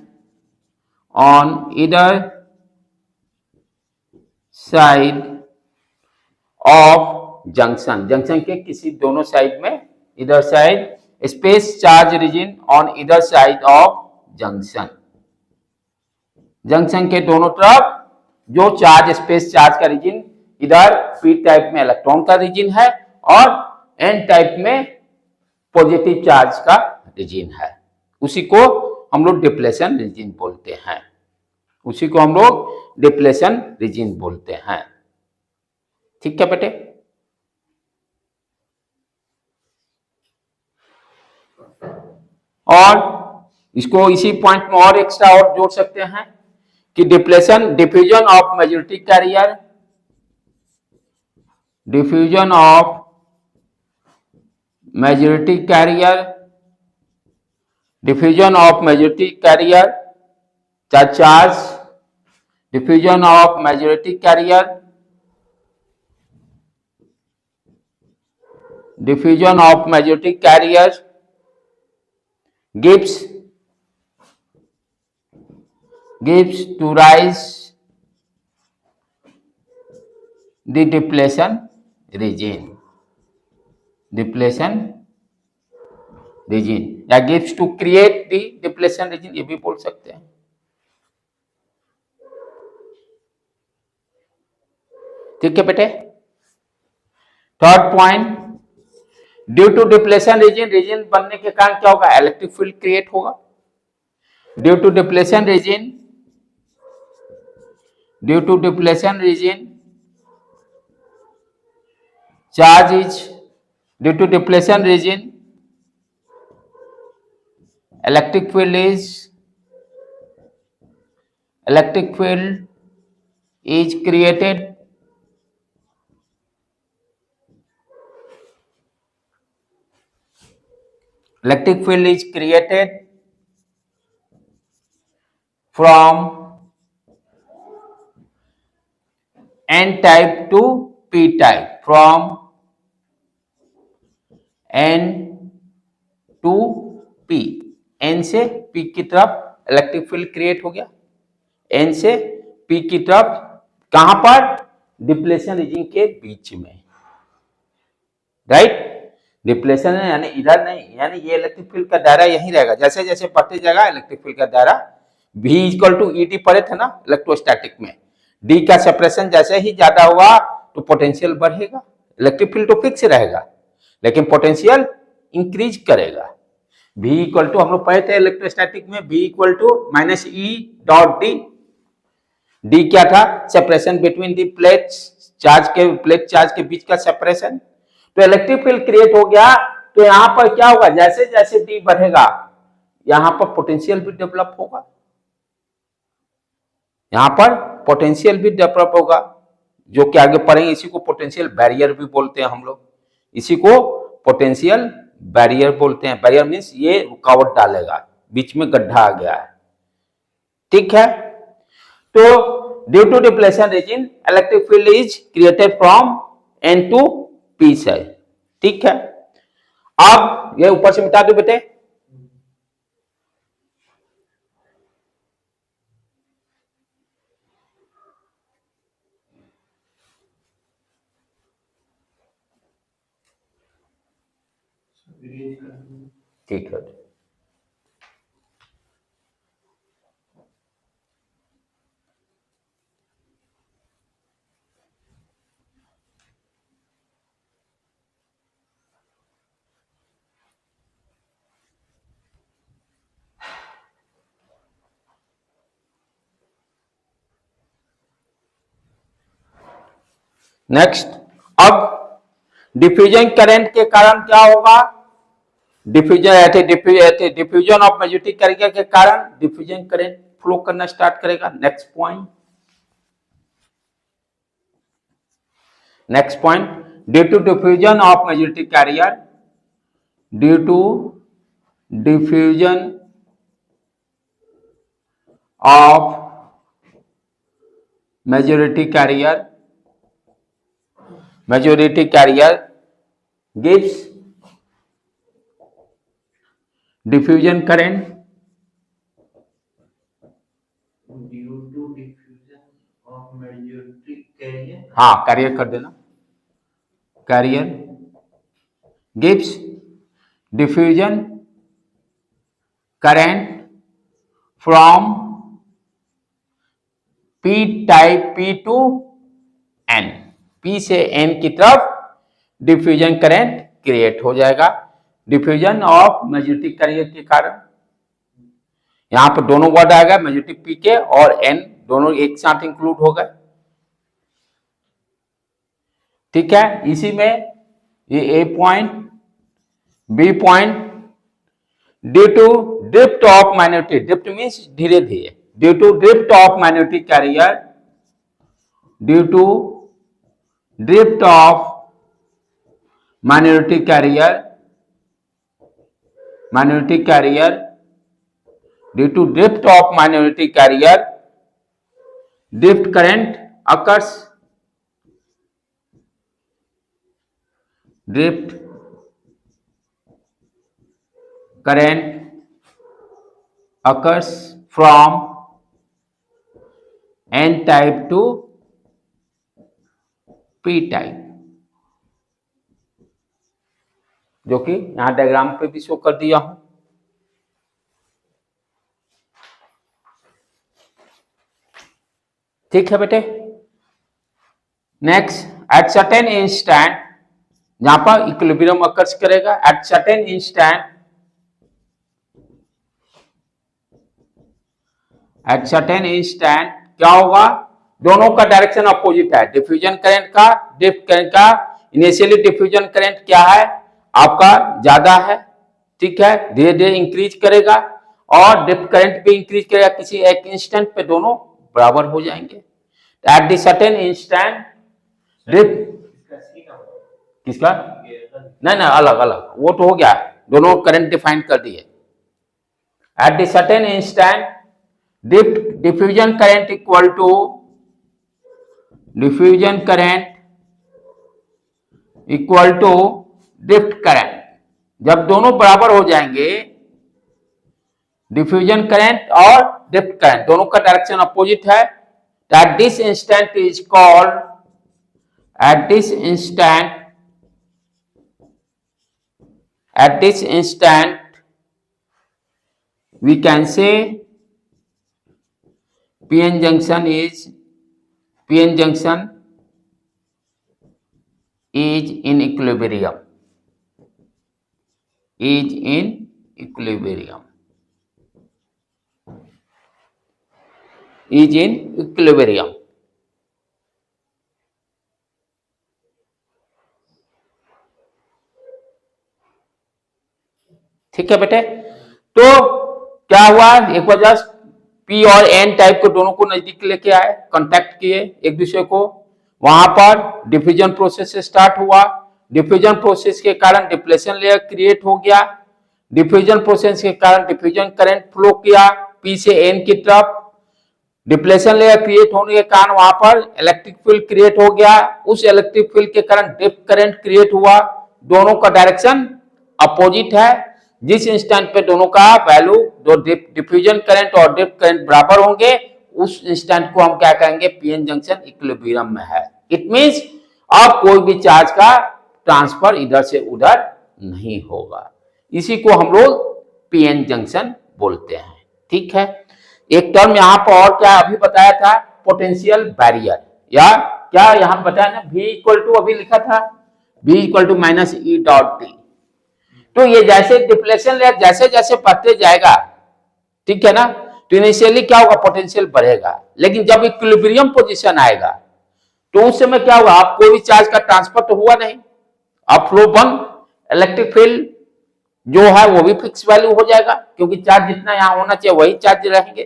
of junction के किसी दोनों side में, इधर side, space charge region on इधर साइड ऑफ जंक्शन के दोनों तरफ जो चार्ज, स्पेस चार्ज का रीजन, इधर p टाइप में इलेक्ट्रॉन का रीजन है और n टाइप में पॉजिटिव चार्ज का रीजन है, उसी को हम लोग डिप्लेशन रीजन बोलते हैं, उसी को हम लोग डिप्लेशन रीजन बोलते हैं। ठीक है बेटे, और इसको इसी पॉइंट में और एक्स्ट्रा और जोड़ सकते हैं कि diffusion of majority carrier, diffusion of majority carrier, diffusion of majority carrier charge, diffusion of majority carrier, diffusion of majority carriers gives to rise the depletion region, या gives to create the depletion region, ये भी बोल सकते हैं। ठीक है बेटे, third point, due to depletion region बनने के कारण क्या होगा, इलेक्ट्रिक फील्ड क्रिएट होगा। Due to depletion region charge is due to depletion region electric field is created from n type to p type from n to p n से p की तरफ electric field create हो गया n से p की तरफ कहां पर डिप्लेशन रीजन के बीच में राइट डिप्लेशन है यानी इधर नहीं यानी ये इलेक्ट्रिक फील्ड का दायरा यही रहेगा जैसे जैसे बढ़ते जाएगा इलेक्ट्रिक फील्ड का दायरा V equal to E D पढ़े थे ना इलेक्ट्रोस्टैटिक में D का सेपरेशन जैसे ही ज्यादा हुआ तो पोटेंशियल बढ़ेगा इलेक्ट्रिक फील्ड तो फिक्स रहेगा लेकिन पोटेंशियल इंक्रीज करेगा V इक्वल टू हम लोग पढ़े थे इलेक्ट्रोस्टैटिक में V equal to minus E dot D D क्या था separation between the plate charge के बीच का सेपरेशन तो इलेक्ट्रिक फील्ड क्रिएट हो गया तो यहां पर क्या होगा जैसे जैसे डी बढ़ेगा यहां पर पोटेंशियल भी डेवलप होगा यहां पर पोटेंशियल भी डेवलप होगा जो कि आगे पढ़ेंगे इसी को पोटेंशियल बैरियर भी बोलते हैं हम लोग इसी को पोटेंशियल बैरियर बोलते हैं बैरियर मींस ये रुकावट डालेगा बीच में गड्ढा आ गया है ठीक है तो due to depletion region electric field is created from N to P side ठीक है अब ये ऊपर से मिटा दो बेटे ठीक है नेक्स्ट अब डिफ्यूजन करंट के कारण क्या होगा डिफ्यूजन ऑफ मैग्नेटिक कैरियर के कारण डिफ्यूजन करंट फ्लो करना स्टार्ट करेगा next point due to diffusion of magnetic carrier due to diffusion of majority carrier gives diffusion current
due to diffusion of majority carrier
हाँ career कर देना career gives diffusion current from P type P to N P से N की तरफ diffusion current create हो जाएगा diffusion of magnetic carrier के कारण यहां पर दोनों वर्ड आएगा मैग्नेटिक P के और N दोनों एक साथ इंक्लूड हो गए ठीक है इसी में ये A point B point due to drift of magnetic drift means धीरे धीरे due to drift of magnetic carrier due to drift of magnetic carrier due to drift of magnetic carrier drift current occurs drift current occurs from N type to P type जो कि यहां diagram पे भी show कर दिया हूं ठीक है बेटे नेक्स्ट एट सर्टेन इंस्टेंट जहां पर इक्विलिब्रियम अकर्स करेगा at certain instant at certain instant क्या होगा, दोनों का डायरेक्शन अपोजिट है। डिफ्यूजन करंट का, ड्रिफ्ट करंट का, इनिशियली डिफ्यूजन करंट क्या है आपका ज्यादा है, ठीक है, धीरे धीरे इंक्रीज करेगा, और ड्रिफ्ट करंट भी इंक्रीज करेगा, किसी एक इंस्टेंट पे दोनों बराबर हो जाएंगे। Eight the certain instant drift, किसका, नहीं नहीं अलग अलग, वो तो हो गया, दोनों करंट डिफाइन कर दिए। At the certain instant diffusion current equal to diffusion current equal to drift current, जब दोनों बराबर हो जाएंगे, डिफ्यूजन करंट और ड्रिफ्ट करंट दोनों का डायरेक्शन अपोजिट है, at this instant is called, at this instant we can say PN junction is in equilibrium, is in equilibrium, is in equilibrium। ठीक है बेटे, तो क्या हुआ, एक बार जस्ट पी और एन टाइप को दोनों को नजदीक लेके आए, कांटेक्ट किए एक दूसरे को, वहां पर डिफ्यूजन प्रोसेस स्टार्ट हुआ, डिफ्यूजन प्रोसेस के कारण डिप्लेशन लेयर क्रिएट हो गया, डिफ्यूजन प्रोसेस के कारण डिफ्यूजन करंट फ्लो किया पी से एन की तरफ, डिप्लेशन लेयर क्रिएट होने के कारण वहां पर इलेक्ट्रिक फील्ड क्रिएट हो गया, उस इलेक्ट्रिक फील्ड के कारण ड्रिफ्ट करंट क्रिएट हुआ, दोनों का डायरेक्शन अपोजिट है, जिस इंस्टेंट पे दोनों का वैल्यू, जो डिफ्यूजन करंट और ड्रिफ्ट करंट बराबर होंगे, उस इंस्टेंट को हम क्या कहेंगे, पीएन जंक्शन इक्विलिब्रियम में है। इट मींस अब कोई भी चार्ज का ट्रांसफर इधर से उधर नहीं होगा, इसी को हम लोग पीएन जंक्शन बोलते हैं। ठीक है, एक टर्म यहां पर और क्या अभी बताया था, पोटेंशियल बैरियर, या क्या यहां बताया ना, V इक्वल टू अभी लिखा था, V equal to minus E dot T. तो ये जैसे डिप्लेशन लेयर जैसे जैसे बढ़ते जाएगा, ठीक है ना, तो इनिशियली क्या होगा, पोटेंशियल बढ़ेगा, लेकिन जब इक्विलिब्रियम पोजीशन आएगा तो उस समय क्या होगा, आप कोई भी चार्ज का ट्रांसफर तो हुआ नहीं, अब फ्लो बंद, इलेक्ट्रिक फील्ड जो है वो भी फिक्स वैल्यू हो जाएगा, क्योंकि चार्ज जितना यहां होना चाहिए वही चार्ज रहेंगे,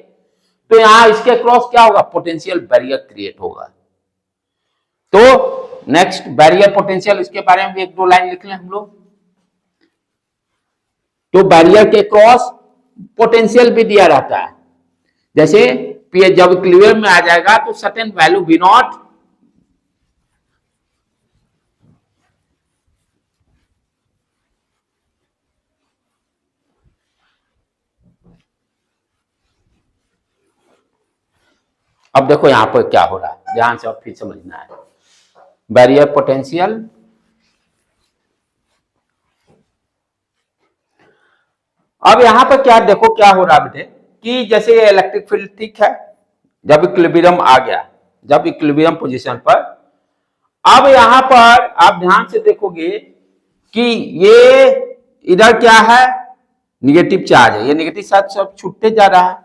तो यहां इसके क्रॉस क्या होगा, पोटेंशियल बैरियर क्रिएट होगा। तो नेक्स्ट बैरियर पोटेंशियल, इसके बारे में भी एक दो लाइन लिख लें हम लोग। तो बैरियर के क्रॉस पोटेंशियल भी दिया रहता है, जैसे जब इक्विलिब्रियम में आ जाएगा तो सर्टेन वैल्यू वी नॉट, अब देखो यहां पर क्या हो रहा है, ध्यान से और फिर समझना है, बैरियर पोटेंशियल, अब यहां पर क्या देखो क्या हो रहा है बेटे, कि जैसे इलेक्ट्रिक फील्ड ठीक है, जब इक्विलिब्रियम आ गया, जब इक्विलिब्रियम पोजीशन पर, अब यहां पर आप ध्यान से देखोगे कि ये इधर क्या है, निगेटिव चार्ज है, ये निगेटिव चार्ज सब छूटते जा रहा है,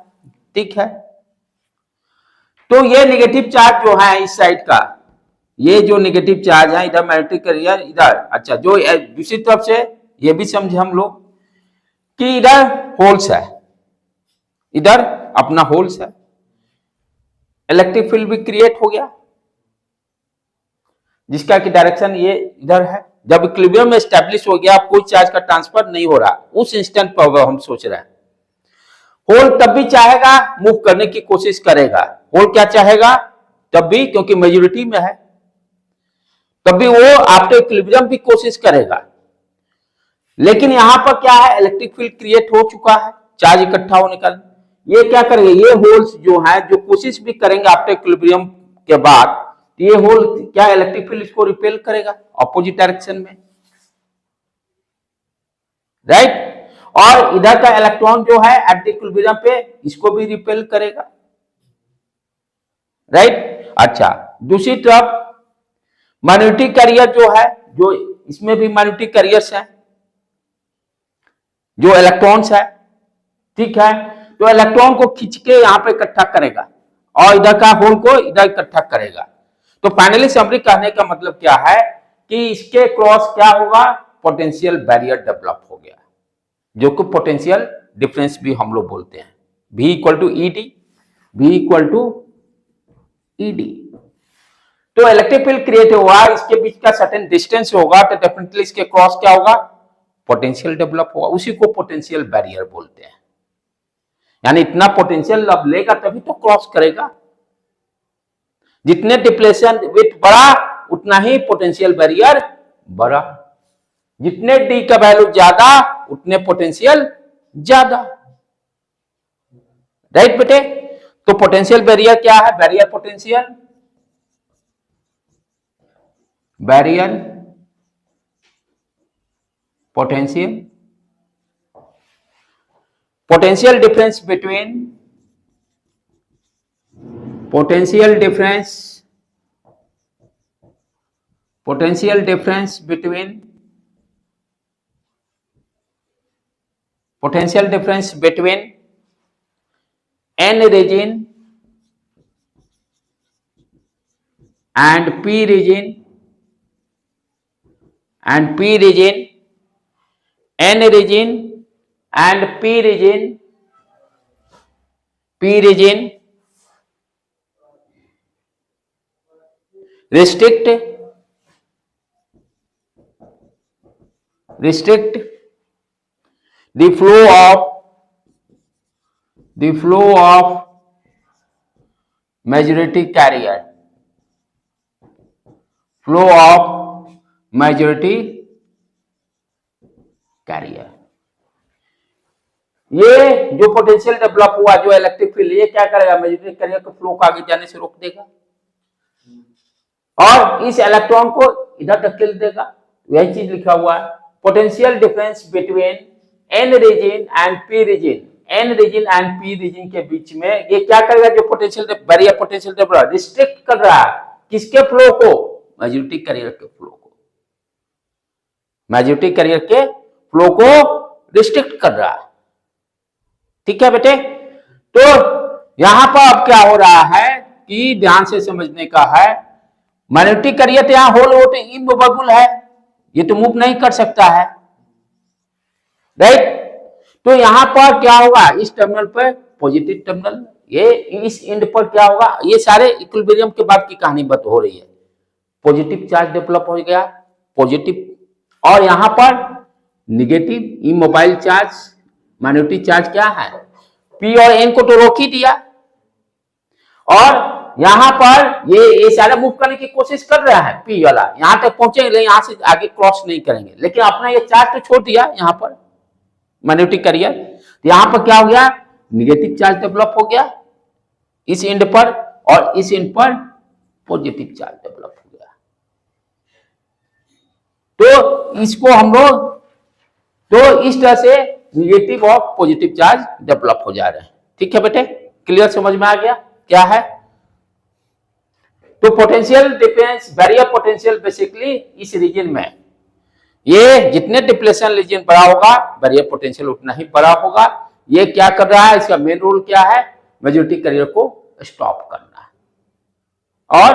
ठीक है, तो ये निगेटिव चार्ज जो है इस साइड का, ये जो निगेटिव चार्ज है इधर मैग्नेटिक कैरियर इधर, अच्छा जो दूसरी तरफ से ये भी समझे हम लोग कि इधर होल्स है, इधर अपना होल्स है, इलेक्ट्रिक फील्ड भी क्रिएट हो गया, जिसका की डायरेक्शन ये इधर है, जब इक्विलिब्रियम में एस्टैब्लिश हो गया, कोई चार्ज का ट्रांसफर नहीं हो रहा, उस इंस्टेंट पर हम सोच रहे हैं, होल तब भी चाहेगा मूव करने की कोशिश करेगा, होल क्या चाहेगा तब भी, क्योंकि मेजॉरिटी में है, तब भी वो आफ्टर इक्विलिब्रियम भी कोशिश करेगा, लेकिन यहां पर क्या है, इलेक्ट्रिक फील्ड क्रिएट हो चुका है, चार्ज इकट्ठा होने का, ये क्या करेंगे, ये होल्स जो है जो कोशिश भी करेंगे आफ्टर इक्विलिब्रियम के बाद, ये होल क्या इलेक्ट्रिक फील्ड इसको रिपेल करेगा ऑपोजिट डायरेक्शन में, राइट, और इधर का इलेक्ट्रॉन जो है एट द इक्विलिब्रियम पे इसको भी रिपेल करेगा, राइट। अच्छा, दूसरी तरफ मैग्नेटिक कैरियर जो है, जो इसमें भी मैग्नेटिक कैरियर्स है, जो इलेक्ट्रॉन्स है, ठीक है, तो इलेक्ट्रॉन को खींच के यहाँ पे इकट्ठा करेगा और इधर का होल को इधर इकट्ठा करेगा। तो फाइनली समरी कहने का मतलब क्या है कि इसके क्रॉस क्या होगा, पोटेंशियल बैरियर डेवलप हो गया, जो कि पोटेंशियल डिफरेंस भी हम लोग बोलते हैं, V equal to E D, V equal to E D. तो इलेक्ट्रिक फील्ड क्रिएट हुआ, इसके बीच का सर्टेन डिस्टेंस होगा, तो डेफिनेटली इसके क्रॉस क्या होगा, पोटेंशियल डेवलप होगा, उसी को पोटेंशियल बैरियर बोलते हैं। यानी इतना पोटेंशियल अब लेगा तभी तो क्रॉस करेगा। जितने डिप्लेशन विथ बड़ा उतना ही पोटेंशियल बैरियर बड़ा, जितने डी का वैल्यू ज्यादा उतने पोटेंशियल ज्यादा, राइट बेटे। तो पोटेंशियल बैरियर क्या है, barrier potential, barrier potential, potential difference between, potential difference, potential difference between, potential difference between N region and P region and P region, N region and P region, P region restrict the flow of majority carrier, flow of majority carrier। ये जो potential develop हुआ, जो electric field, ये क्या करेगा, majority carrier के flow को आगे जाने से रोक देगा और इस इलेक्ट्रॉन को इधर धकेल देगा। यही चीज लिखा हुआ है, potential difference between N region and P region, N region and P region के बीच में ये क्या करेगा, जो potential barrier potential develop restrict कर रहा है किसके फ्लो को, मेजॉरिटी कैरियर के फ्लो को, मेजॉरिटी कैरियर के फ्लो को रिस्ट्रिक्ट कर रहा है। ठीक है बेटे। तो यहां पर अब क्या हो रहा है कि ध्यान से समझने का है, मैग्नेटिक कैरियर तो यहां होल वोट इमूवेबल है, ये तो मूव नहीं कर सकता है, राइट। तो यहां पर क्या होगा, इस टर्मिनल पर पॉजिटिव टर्मिनल, ये इस एंड पर क्या होगा, ये सारे इक्विलिब्रियम के बाद की कहानी बत हो रही है, पॉजिटिव चार्ज डेवलप हो गया, पॉजिटिव, और यहां पर negative immobile charge, magnetic charge क्या है, पी और एन को तो रोक ही दिया, और यहां पर ये सारा मूव करने की कोशिश कर रहा है, पी वाला यहां तक पहुंचेंगे, यहां से आगे क्रॉस नहीं करेंगे, लेकिन अपना ये चार्ज तो छोड़ दिया यहां पर मैग्नेटिक कैरियर। तो यहां पर क्या हो गया, निगेटिव चार्ज डेवलप हो गया इस एंड पर, और इस एंड पर पॉजिटिव चार्ज डेवलप हो गया। तो इसको हम लोग, तो इस तरह से निगेटिव और पॉजिटिव चार्ज डेवलप हो जा रहे हैं। ठीक है बेटे, क्लियर, समझ में आ गया क्या है। तो potential difference, barrier potential basically इस रीजन में, ये जितने डिप्लेशन रीजन बड़ा होगा बैरियर पोटेंशियल उतना ही बड़ा होगा। ये क्या कर रहा है, इसका मेन रोल क्या है, मेजॉरिटी कैरियर को स्टॉप करना है। और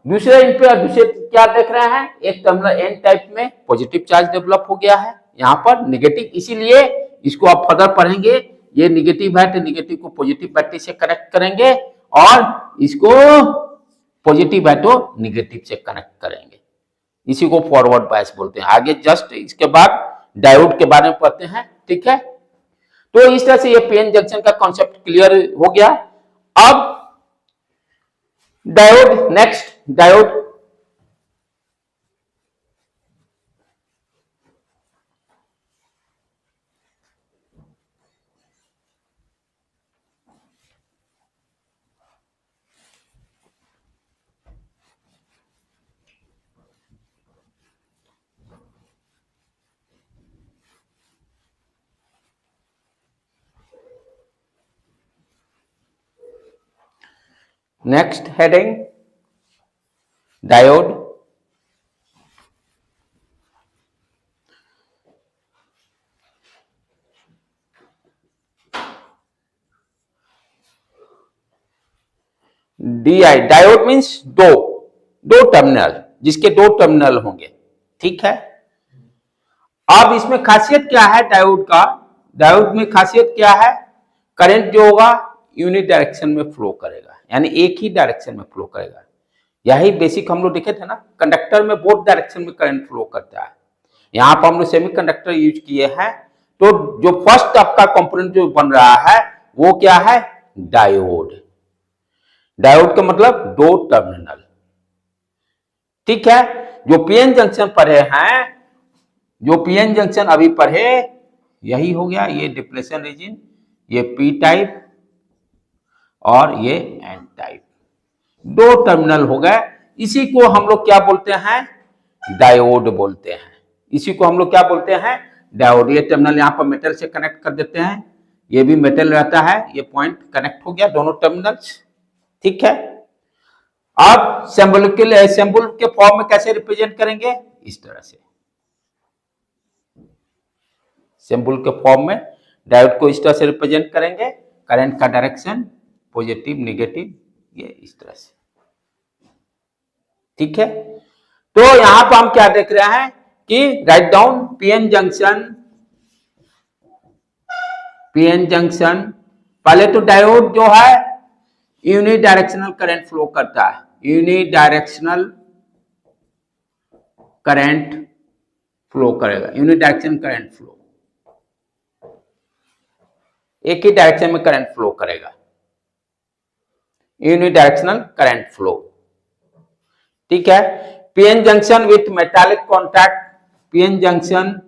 दूसरे इन पे दूसरे क्या देख रहे हैं, एक टर्मिनल एन टाइप में पॉजिटिव चार्ज डेवलप हो गया है, यहाँ पर निगेटिव, इसीलिए इसको आप फर्दर पढ़ेंगे, ये निगेटिव है तो निगेटिव को पॉजिटिव बैटरी से कनेक्ट करेंगे, और इसको पॉजिटिव है तो निगेटिव से कनेक्ट करेंगे, इसी को फॉरवर्ड बायस बोलते हैं। आगे जस्ट इसके बाद डायोड के बारे में पढ़ते हैं। ठीक है, तो इस तरह से ये पीएन जंक्शन का कॉन्सेप्ट क्लियर हो गया। अब diode, next diode, next heading diode. DI diode means दो टर्मिनल, जिसके दो टर्मिनल होंगे, ठीक है। अब इसमें खासियत क्या है डायोड का, डायोड में खासियत क्या है, करंट जो होगा यूनिट डायरेक्शन में फ्लो करेगा, यानी एक ही डायरेक्शन में फ्लो करेगा। यही बेसिक हम लोग देखे थे ना, कंडक्टर में बोथ डायरेक्शन में करंट फ्लो करता है। यहां पर हम लोग सेमीकंडक्टर यूज किए हैं, तो जो फर्स्ट आपका कंपोनेंट जो बन रहा है वो क्या है, डायोड। डायोड का मतलब दो टर्मिनल, ठीक है। जो पीएन जंक्शन पढ़े हैं, जो पीएन जंक्शन अभी पढ़े, यही हो गया, ये डिप्लेशन रीजन, ये पी टाइप और ये एन टाइप, दो टर्मिनल हो गए। इसी को हम लोग क्या बोलते हैं, डायोड बोलते हैं। इसी को हम लोग क्या बोलते हैं, डायोड। ये टर्मिनल यहां पर मेटल से कनेक्ट कर देते हैं, ये भी मेटल रहता है, ये पॉइंट कनेक्ट हो गया दोनों टर्मिनल्स, ठीक है। अब सिंबल के फॉर्म में कैसे रिप्रेजेंट करेंगे, इस तरह से सिंबल के फॉर्म में डायोड को इस तरह से रिप्रेजेंट करेंगे, करंट का डायरेक्शन पॉजिटिव नेगेटिव, ये इस तरह से, ठीक है। तो यहां पर हम क्या देख रहे हैं कि राइट डाउन पीएन जंक्शन, पहले तो डायोड जो है यूनि डायरेक्शनल करंट फ्लो करता है, यूनि डायरेक्शनल करंट फ्लो करेगा, यूनि डायरेक्शन करंट फ्लो, एक ही डायरेक्शन में करंट फ्लो करेगा, यूनिडायरेक्शनल करंट फ्लो, ठीक है। PN junction width metallic contact, PN junction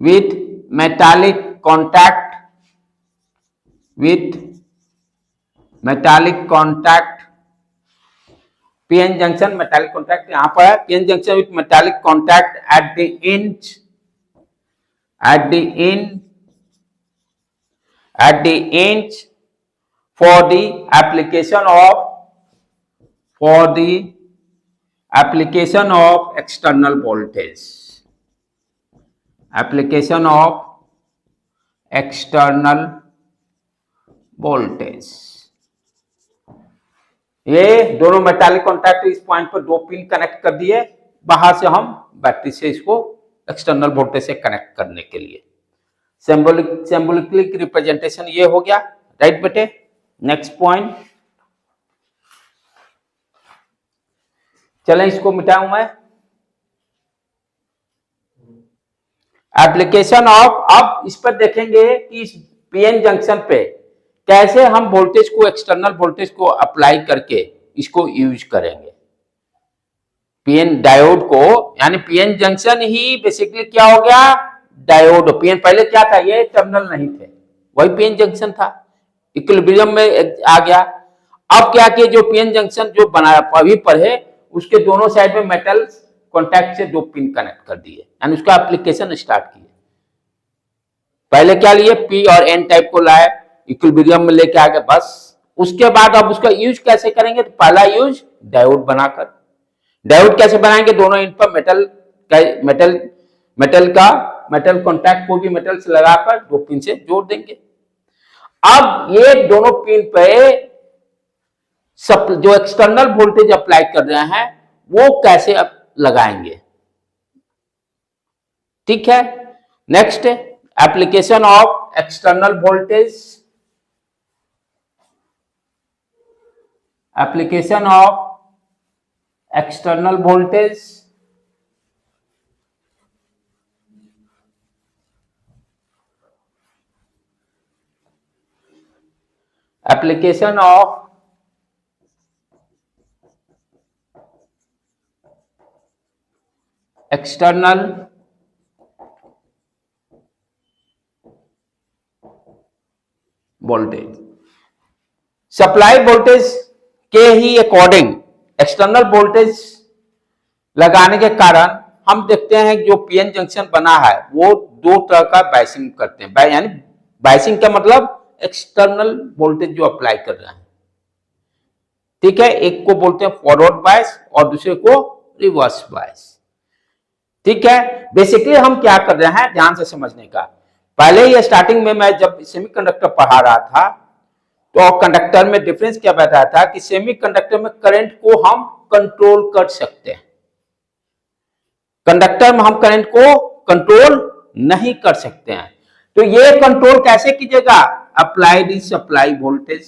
width metallic contact, with metallic contact, PN junction metallic contact यहां पर है, PN junction width metallic contact at the ends for the application of external voltage, application of external voltage। ये दोनों metallic contact इस point पर दो pin connect कर दिए, बाहर से हम बैटरी से इसको एक्सटर्नल वोल्टेज से कनेक्ट करने के लिए, सिंबॉलिक रिप्रेजेंटेशन ये हो गया, राइट बेटे। नेक्स्ट पॉइंट, चलें इसको मिटाऊं मैं, एप्लीकेशन ऑफ। अब इस पर देखेंगे कि इस पीएन जंक्शन पे कैसे हम वोल्टेज को, एक्सटर्नल वोल्टेज को अप्लाई करके इसको यूज करेंगे, पीएन डायोड को, यानी पीएन जंक्शन ही बेसिकली क्या हो गया, डायोड। पीएन पहले क्या था, ये टर्मिनल नहीं थे, वही पीएन जंक्शन था, इक्विलिब्रियम में आ गया। अब क्या किया, जो पीएन जंक्शन जो बनाया अभी पढ़े, उसके दोनों साइड में मेटल कॉन्टैक्ट से दो पिन कनेक्ट कर दिए, यानी उसका एप्लीकेशन स्टार्ट किए। पहले क्या लिए, पी और एन टाइप को लाए, इक्विलिब्रियम में लेके आ गए, बस। उसके बाद अब उसका यूज कैसे करेंगे, तो पहला यूज डायोड बनाकर। डायोड कैसे बनाएंगे, दोनों इन पर मेटल कॉन्टैक्ट को भी मेटल से लगाकर दो पिन से जोड़ देंगे। अब ये दोनों पिन पे जो एक्सटर्नल वोल्टेज अप्लाई कर रहे हैं वो कैसे लगाएंगे, ठीक है। Next, application of external voltage, application of external voltage, application of external voltage, supply voltage के ही अकॉर्डिंग एक्सटर्नल वोल्टेज लगाने के कारण हम देखते हैं जो पीएन जंक्शन बना है वो दो तरह का बायसिंग करते हैं, यानी बायसिंग का मतलब एक्सटर्नल वोल्टेज जो अप्लाई कर रहे हैं, ठीक है। एक को बोलते हैं फॉरवर्ड बायस और दूसरे को रिवर्स बायस, ठीक है। बेसिकली हम क्या कर रहे हैं, ध्यान से समझने का। पहले ही स्टार्टिंग में मैं जब सेमीकंडक्टर पढ़ा रहा था तो कंडक्टर में डिफरेंस क्या बताया था कि सेमीकंडक्टर में करंट को हम कंट्रोल कर सकते हैं, कंडक्टर में हम करंट को कंट्रोल नहीं कर सकते हैं। तो ये कंट्रोल कैसे कीजिएगा? Applied is supply voltage,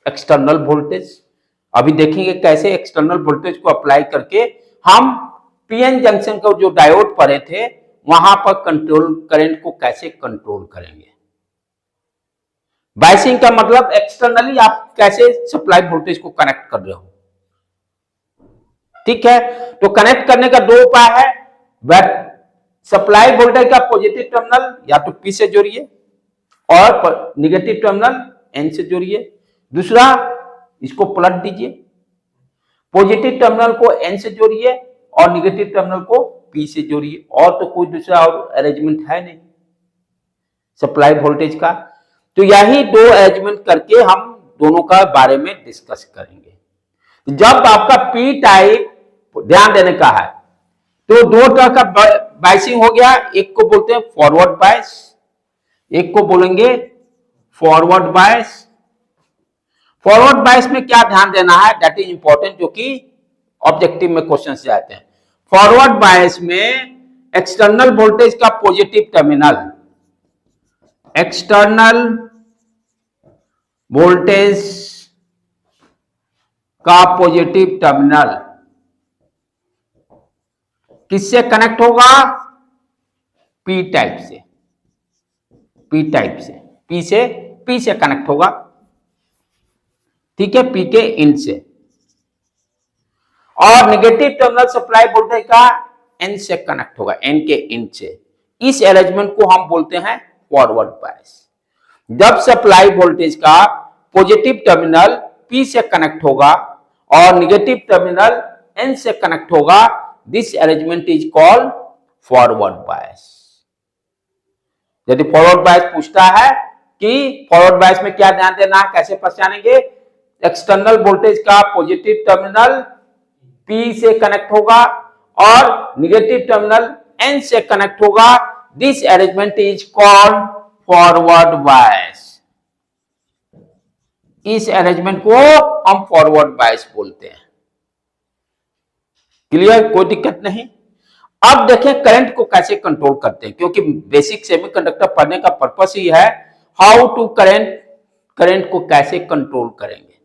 external voltage. अभी देखेंगे कैसे एक्सटर्नल वोल्टेज को अप्लाई करके हम पीएन जंक्शन का जो डायोड पड़े थे वहां पर कंट्रोल करंट को कैसे कंट्रोल करेंगे। बायसिंग का मतलब एक्सटर्नली आप कैसे सप्लाई वोल्टेज को कनेक्ट कर रहे हो, ठीक है। तो कनेक्ट करने का दो उपाय है, सप्लाई वोल्टेज का पॉजिटिव टर्मिनल या तो पी से जोड़िए और निगेटिव टर्मिनल एन से जोड़िए, दूसरा इसको पलट दीजिए, पॉजिटिव टर्मिनल को एन से जोड़िए और निगेटिव टर्मिनल को पी से जोड़िए, और तो कोई दूसरा और अरेंजमेंट है नहीं सप्लाई वोल्टेज का। तो यही दो अरेंजमेंट करके हम दोनों का बारे में डिस्कस करेंगे। जब आपका पी टाइप ध्यान देने का है तो दो तरह का बायसिंग हो गया, एक को बोलते हैं फॉरवर्ड बायस, एक को बोलेंगे फॉरवर्ड बायस। फॉरवर्ड बायस में क्या ध्यान देना है, दैट इज इंपॉर्टेंट, जो कि ऑब्जेक्टिव में क्वेश्चन से आते हैं। फॉरवर्ड बायस में एक्सटर्नल वोल्टेज का पॉजिटिव टर्मिनल, एक्सटर्नल वोल्टेज का पॉजिटिव टर्मिनल किससे कनेक्ट होगा? पी टाइप से, पी टाइप से, पी से कनेक्ट होगा, ठीक है, पी के इन से। और नेगेटिव टर्मिनल सप्लाई वोल्टेज का एन से कनेक्ट होगा, एन के इन से। इस अरेंजमेंट को हम बोलते हैं फॉरवर्ड बायस। जब सप्लाई वोल्टेज का पॉजिटिव टर्मिनल पी से कनेक्ट होगा और नेगेटिव टर्मिनल एन से कनेक्ट होगा, this arrangement is called forward bias. यदि फॉरवर्ड बायस पूछता है कि फॉरवर्ड बायस में क्या ध्यान देना है, कैसे पहचानेंगे, एक्सटर्नल वोल्टेज का पॉजिटिव टर्मिनल पी से कनेक्ट होगा और निगेटिव टर्मिनल एन से कनेक्ट होगा, this arrangement is called forward bias. इस अरेंजमेंट को हम फॉरवर्ड बायस बोलते हैं। क्लियर, कोई दिक्कत नहीं। अब देखें करंट को कैसे कंट्रोल करते हैं, क्योंकि बेसिक सेमीकंडक्टर पढ़ने का पर्पस ही है हाउ टू करंट को कैसे कंट्रोल करेंगे।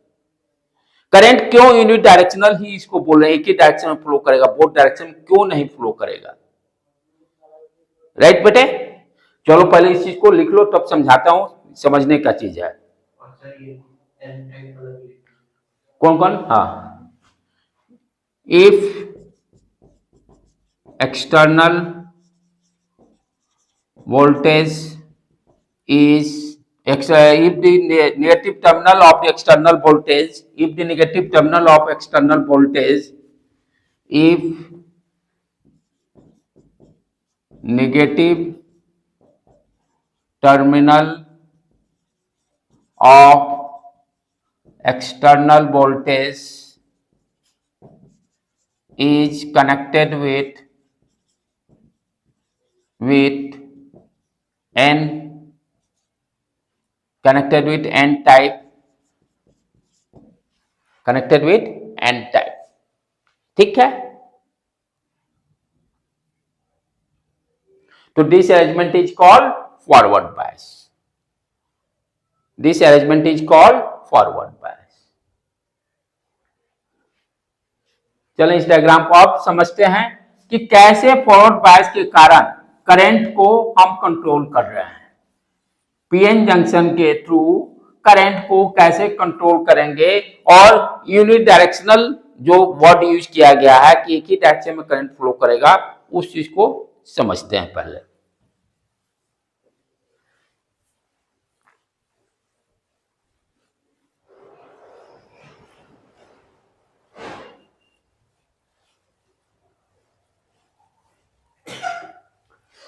करंट क्यों यूनिट डायरेक्शनल ही इसको बोल रहे हैं, एक ही डायरेक्शन में फ्लो करेगा, बोथ डायरेक्शन में क्यों नहीं फ्लो करेगा? राइट बेटे, चलो पहले इस चीज को लिख लो तब समझाता हूं, समझने का चीज है। कौन कौन? हाँ, if external voltage is if the negative terminal of the external voltage, if the negative terminal of external voltage, if negative terminal of external voltage is connected with n, connected with n type, connected with n type, ठीक है। तो this arrangement is called forward bias, this arrangement is called forward bias. चलें इस diagram को आप समझते हैं कि कैसे फॉरवर्ड बायस के कारण करंट को हम कंट्रोल कर रहे हैं। पीएन जंक्शन के थ्रू करंट को कैसे कंट्रोल करेंगे, और यूनिट डायरेक्शनल जो वर्ड यूज किया गया है कि एक ही डायरेक्शन में करंट फ्लो करेगा, उस चीज को समझते हैं पहले।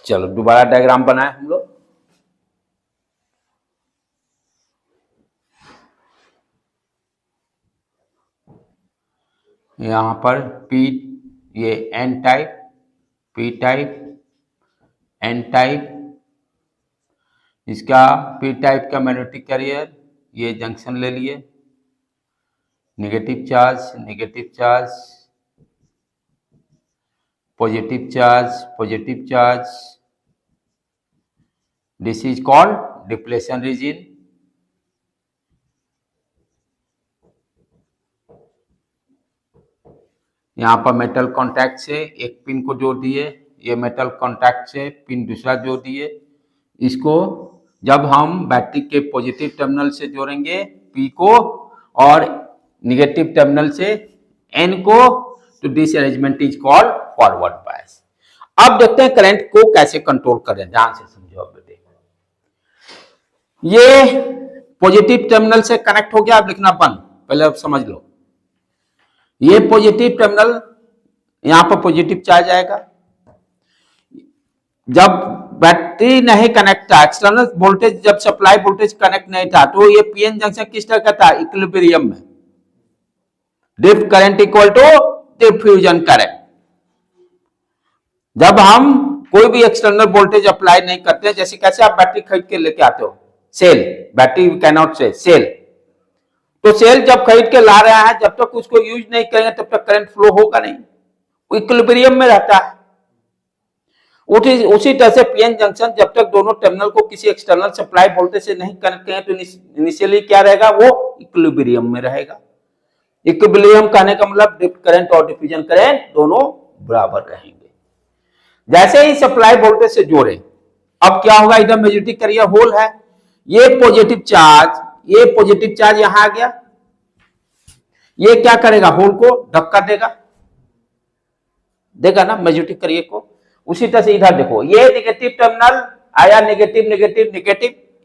चलो दोबारा डायग्राम बनाए हम लोग। यहां पर पी, ये N type, P type, N type, इसका पी टाइप का मैग्नेटिक कैरियर, ये जंक्शन ले लिए, negative charge, positive charge, this is called depletion region. यहाँ पर मेटल कॉन्टैक्ट से एक पिन को जोड़ दिए, ये मेटल कॉन्टैक्ट से पिन दूसरा जोड़ दिए। इसको जब हम बैटरी के पॉजिटिव टर्मिनल से जोड़ेंगे P को और निगेटिव टर्मिनल से N को, तो this arrangement is called forward bias. अब देखते हैं करंट को कैसे कंट्रोल करें, ध्यान से समझो। अब बेटे ये पॉजिटिव टर्मिनल से कनेक्ट हो गया, अब लिखना बंद, पहले अब समझ लो। ये पॉजिटिव टर्मिनल, यहां पर पॉजिटिव चार्ज आएगा। जब बैटरी नहीं कनेक्ट था, एक्सटर्नल वोल्टेज, जब सप्लाई वोल्टेज कनेक्ट नहीं था, तो ये पीएन जंक्शन किस तरह का था, इक्विलिब्रियम में। Drift current equal to diffusion current. जब हम कोई भी एक्सटर्नल वोल्टेज अप्लाई नहीं करते, जैसे कैसे आप बैटरी खरीद के लेके आते हो, सेल, बैटरी कैनॉट से सेल, तो सेल जब खरीद के ला रहा है, जब तक उसको यूज नहीं करेंगे तब तक करंट फ्लो होगा नहीं, वो इक्विलिब्रियम में रहता है। उसी तरह से पीएन जंक्शन जब तक दोनों टर्मिनल को किसी एक्सटर्नल सप्लाई वोल्टेज से नहीं कनेक्ट करें, तो इनिशियली क्या रहेगा, वो इक्विलिब्रियम में रहेगा। इक्विलिब्रियम कहने का मतलब ड्रिफ्ट करंट और डिफ्यूजन करंट दोनों बराबर रहेंगे। जैसे ही सप्लाई वोल्टेज से जोड़े, अब क्या होगा, इधर मेजॉरिटी कैरियर होल है, ये पॉजिटिव चार्ज यहां आ गया, ये क्या करेगा, होल को धक्का देगा ना मेजॉरिटी कैरियर को। उसी तरह से इधर देखो, ये नेगेटिव टर्मिनल आया, नेगेटिव,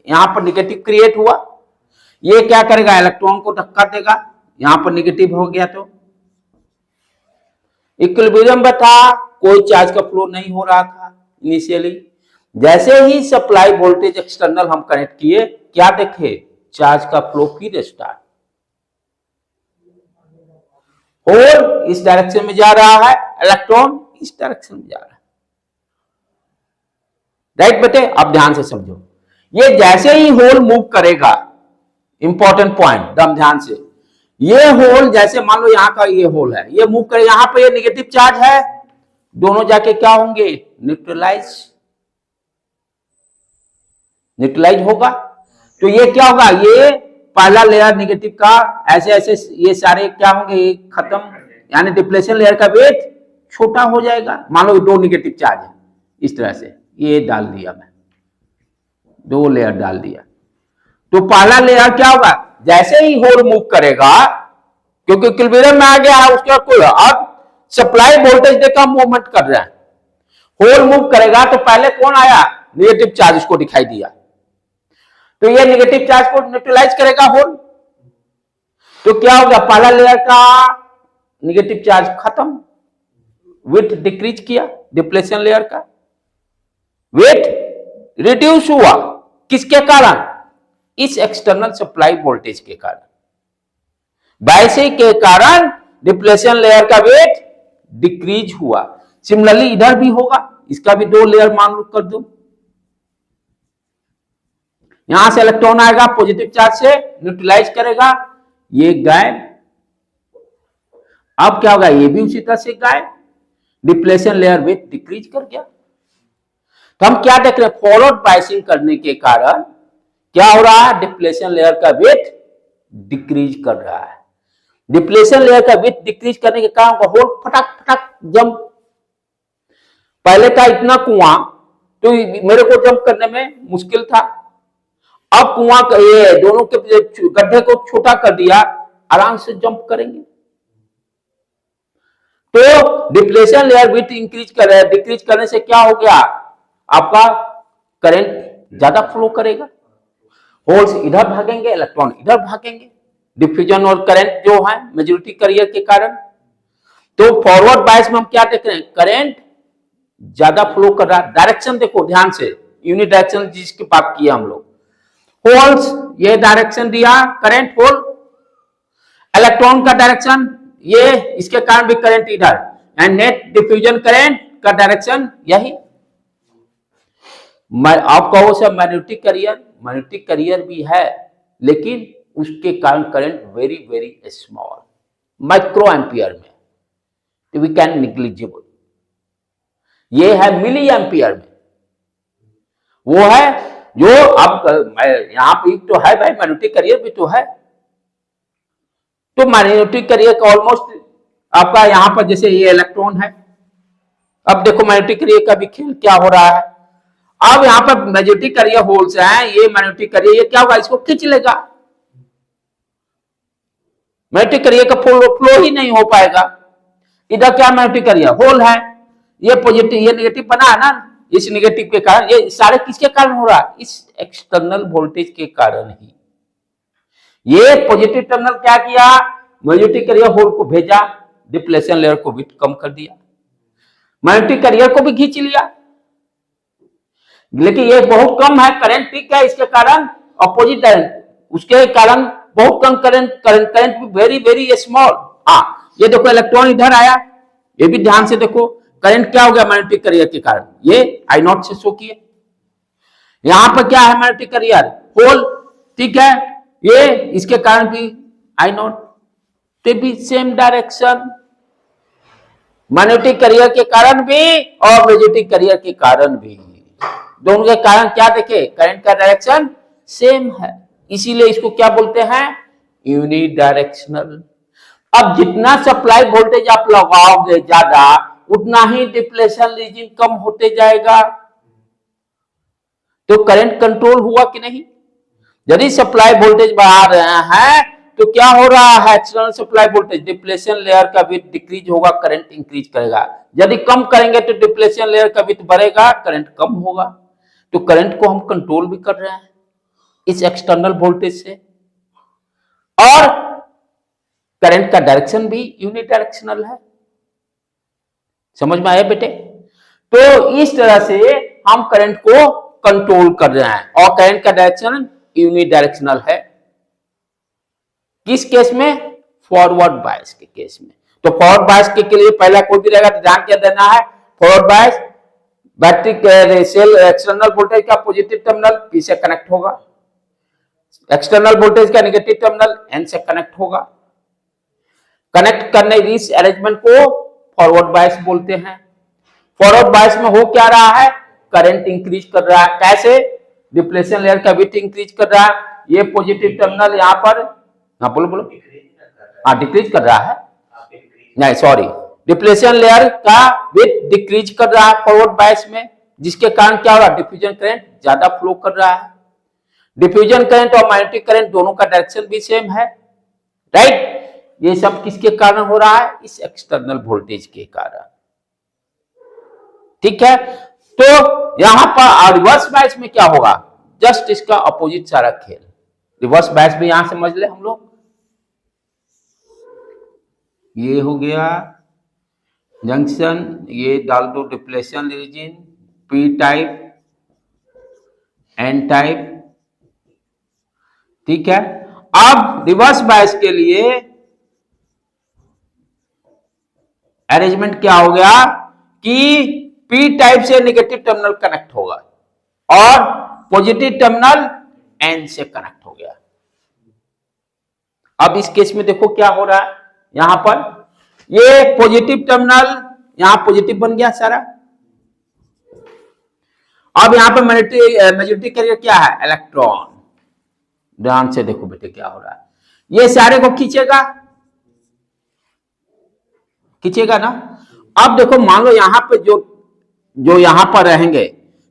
यहां पर नेगेटिव क्रिएट हुआ, ये क्या करेगा, इलेक्ट्रॉन को धक्का देगा, यहां पर नेगेटिव हो गया, तो इक्विलिब्रियम में था, कोई चार्ज का फ्लो नहीं हो रहा था इनिशियली। जैसे ही सप्लाई वोल्टेज एक्सटर्नल हम कनेक्ट किए, क्या देखे, चार्ज का फ्लो फिर स्टार्ट, होल इस डायरेक्शन में जा रहा है, इलेक्ट्रॉन इस डायरेक्शन में जा रहा है। राइट बेटे, अब ध्यान से समझो, ये जैसे ही होल मूव करेगा, इंपॉर्टेंट पॉइंट, दम ध्यान से, ये होल जैसे मान लो यहां का ये होल है, ये मूव करे, यहां पे ये नेगेटिव चार्ज है, दोनों जाके क्या होंगे, न्यूट्रलाइज होगा। तो ये क्या होगा, ये पहला लेयर नेगेटिव का, ऐसे ऐसे ये सारे क्या होंगे, खत्म, यानी डिप्लेशन लेयर का वेट छोटा हो जाएगा। मान लो दो नेगेटिव चार्ज है, इस तरह से ये डाल दिया मैं, दो लेयर डाल दिया, तो पहला लेयर क्या होगा, जैसे ही होल मूव करेगा, क्योंकि इक्विलिब्रियम में आ गया है, उसके बाद कोई, अब सप्लाई वोल्टेज देखा मूवमेंट कर रहा है, होल मूव करेगा, तो पहले कौन आया, नेगेटिव चार्ज, उसको दिखाई दिया, तो ये नेगेटिव चार्ज को न्यूट्रलाइज करेगा होल, तो क्या होगा, पहला लेयर का नेगेटिव चार्ज खत्म, वेट डिक्रीज किया, डिप्लेशन लेयर का वेट रिड्यूस हुआ, किसके कारण, इस एक्सटर्नल सप्लाई वोल्टेज के कारण, बायसी के कारण डिप्लेशन लेयर का वेट डिक्रीज हुआ। सिमिलरली इधर भी होगा, इसका भी दो लेयर मान लो कर दो, यहां से इलेक्ट्रॉन आएगा, पॉजिटिव चार्ज से न्यूट्रलाइज करेगा, ये गायब। अब क्या होगा, ये भी उसी तरह से गायब, डिप्लेशन लेयर वेट डिक्रीज कर गया। तो हम क्या देख रहे हैं, फॉरवर्ड बायसिंग करने के कारण क्या हो रहा है, डिप्लेशन लेयर का वेट डिक्रीज कर रहा है। डिप्लेशन लेयर का वेट डिक्रीज करने के कारण होल फटाक फटाक जंप, पहले था इतना कुआं, तो मेरे को जंप करने में मुश्किल था, अब कुआं ये दोनों के गड्ढे को छोटा कर दिया, आराम से जंप करेंगे। तो डिप्लेशन लेयर वेट इंक्रीज कर रहा है, डिक्रीज करने से क्या हो गया, आपका करंट ज्यादा फ्लो करेगा, होल्स इधर भागेंगे, इलेक्ट्रॉन इधर भागेंगे, डिफ्यूजन और करंट जो है मेजॉरिटी कैरियर के कारण। तो फॉरवर्ड बायस में हम क्या देख रहे हैं, करंट ज्यादा फ्लो कर रहा है। डायरेक्शन देखो ध्यान से, यूनिट डायरेक्शन जिसकी बात किया हम लोग, होल्स ये डायरेक्शन दिया, करंट होल, इलेक्ट्रॉन का डायरेक्शन ये, इसके कारण भी करंट इधर, एंड नेट डिफ्यूजन करंट का डायरेक्शन यही। आप कहो सर मैग्नेटिक कैरियर भी है, लेकिन उसके कारण current very very small, micro ampere में, तो वी कैन निग्लिजिबल। ये है मिली एम्पियर में, वो है जो अब यहां पे तो है भाई, मैग्नेटिक कैरियर भी तो है, तो मैग्नेटिक कैरियर का ऑलमोस्ट आपका यहां पर जैसे ये इलेक्ट्रॉन है, अब देखो मैग्नेटिक कैरियर का भी खेल क्या हो रहा है। अब यहां पर मैग्नेटिक कैरियर होल्स हैं, ये मैग्नेटिक कैरियर ये क्या होगा, इसको खींच लेगा, मैग्नेटिक कैरियर का फ्लो ही नहीं हो पाएगा। इधर क्या मैग्नेटिक कैरियर होल है, ये पॉजिटिव ये नेगेटिव बना है ना, इस नेगेटिव के कारण, ये सारे किसके कारण हो रहा है, इस एक्सटर्नल वोल्टेज के कारण ही। ये पॉजिटिव टर्मिनल क्या किया, मैग्नेटिक कैरियर होल को भेजा, डिप्लेशन लेयर को भी कम कर दिया, मैग्नेटिक कैरियर को भी खींच लिया, लेकिन ये बहुत कम है करंट, ठीक है, इसके कारण अपोजिट उसके कारण बहुत कम करंट भी वेरी वेरी स्मॉल। हाँ ये देखो इलेक्ट्रॉन इधर आया, ये भी ध्यान से देखो, करंट क्या हो गया मैग्नेटिक कैरियर के कारण, ये आई नॉट से शो किए। यहां पर क्या है मैग्नेटिक कैरियर होल, ठीक है, ये इसके कारण भी आई नॉट, तो भी सेम डायरेक्शन, मैग्नेटिक कैरियर के कारण भी और मैग्नेटिक कैरियर के कारण भी, दोनों के कारण क्या देखे, करंट का डायरेक्शन सेम है, इसीलिए इसको क्या बोलते हैं, यूनिडायरेक्शनल। अब जितना सप्लाई वोल्टेज आप लगाओगे ज्यादा, उतना ही डिप्लेशन रीजन कम होते जाएगा, तो करंट कंट्रोल हुआ कि नहीं। यदि सप्लाई वोल्टेज बढ़ा रहे हैं तो क्या हो रहा है, external supply voltage, depletion layer का विड्थ डिक्रीज होगा, करंट इंक्रीज करेगा। यदि कम करेंगे तो डिप्लेशन लेयर का विड्थ बढ़ेगा, करंट कम होगा। तो करंट को हम कंट्रोल भी कर रहे हैं इस एक्सटर्नल वोल्टेज से, और करंट का डायरेक्शन भी यूनिडायरेक्शनल है। समझ में आया बेटे। तो इस तरह से हम करंट को कंट्रोल कर रहे हैं, और करंट का डायरेक्शन यूनिडायरेक्शनल है। किस केस में, फॉरवर्ड बायस के केस में। तो फॉरवर्ड बायस के लिए पहला कोई भी रहेगा तो ध्यान क्या देना है, forward bias battery cell external voltage का पॉजिटिव टर्मिनल पी से कनेक्ट होगा, एक्सटर्नल वोल्टेज का नेगेटिव टर्मिनल एन से कनेक्ट होगा। कनेक्ट करने इस अरेंजमेंट को फॉरवर्ड बायस बोलते हैं। फॉरवर्ड बायस में हो क्या रहा है, करंट इंक्रीज कर रहा है, कैसे, डिप्लेशन लेयर का विड्थ इंक्रीज कर रहा है, ये पॉजिटिव टर्मिनल यहाँ पर, हाँ बोलो बोलो, हाँ डिक्रीज कर रहा है, नहीं सॉरी, डिप्लेशन लेयर का विड्थ डिक्रीज कर रहा है फॉरवर्ड बायस में, जिसके कारण क्या हो रहा है, डिफ्यूजन करंट ज्यादा फ्लो कर रहा है। डिफ्यूजन करंट और मैग्नेटिक करंट दोनों का डायरेक्शन भी सेम है, राइट। ये सब किसके कारण हो रहा है, इस एक्सटर्नल वोल्टेज के कारण, ठीक है। तो यहां पर रिवर्स बायस में क्या होगा, जस्ट इसका अपोजिट सारा खेल। रिवर्स बायस में यहां समझ ले हम लोग, ये हो गया जंक्शन, ये डाल दो depletion region, P type N type, ठीक है। अब रिवर्स बायस के लिए अरेंजमेंट क्या हो गया कि पी टाइप से नेगेटिव टर्मिनल कनेक्ट होगा और पॉजिटिव टर्मिनल एन से कनेक्ट हो गया। अब इस केस में देखो क्या हो रहा है, यहां पर ये पॉजिटिव टर्मिनल यहां पॉजिटिव बन गया सारा। अब यहां पर मैग्नेटिक कैरियर क्या है, इलेक्ट्रॉन। ध्यान से देखो बेटे क्या हो रहा है, ये सारे को खींचेगा, खींचेगा ना। अब देखो मान लो यहां पे जो यहां पर रहेंगे,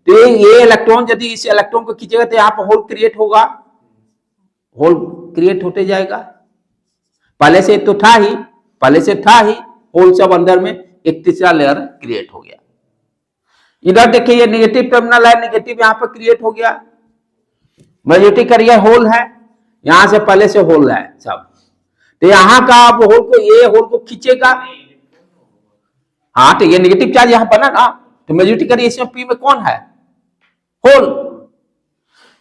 तो ये इलेक्ट्रॉन यदि इस इलेक्ट्रॉन को खींचेगा तो यहां पर होल क्रिएट होगा, होल क्रिएट होते जाएगा। पहले से तो था ही, पहले से था ही होल, सब अंदर में एक तीसरा लेयर क्रिएट हो गया। इधर देखिए ये नेगेटिव टर्मिनल है, नेगेटिव यहां पर क्रिएट हो गया। मैग्नेटिक कैरियर होल है, यहां से पहले से होल है सब, तो यहां का आप होल को, ये होल को खींचेगा। हाँ तो ये नेगेटिव चार्ज यहां बना ना, तो मैग्नेटिक कैरियर इसमें पी में कौन है, होल।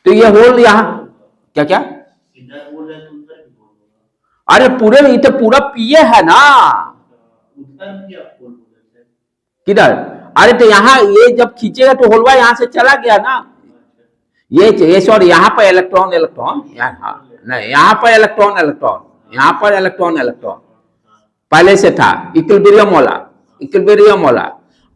तो ये होल यहां क्या क्या, अरे पूरे में तो पूरा पीए है ना, किधर, अरे तो यहां ये जब खींचेगा तो होलवा यहां से चला गया ना, ये सॉरी यहां पर इलेक्ट्रॉन इलेक्ट्रॉन यहाँ, नहीं, यहाँ पर इलेक्ट्रॉन इलेक्ट्रॉन, यहाँ पर इलेक्ट्रॉन इलेक्ट्रॉन पहले से था, इक्विलिब्रियम वाला, इक्विलिब्रियम वाला।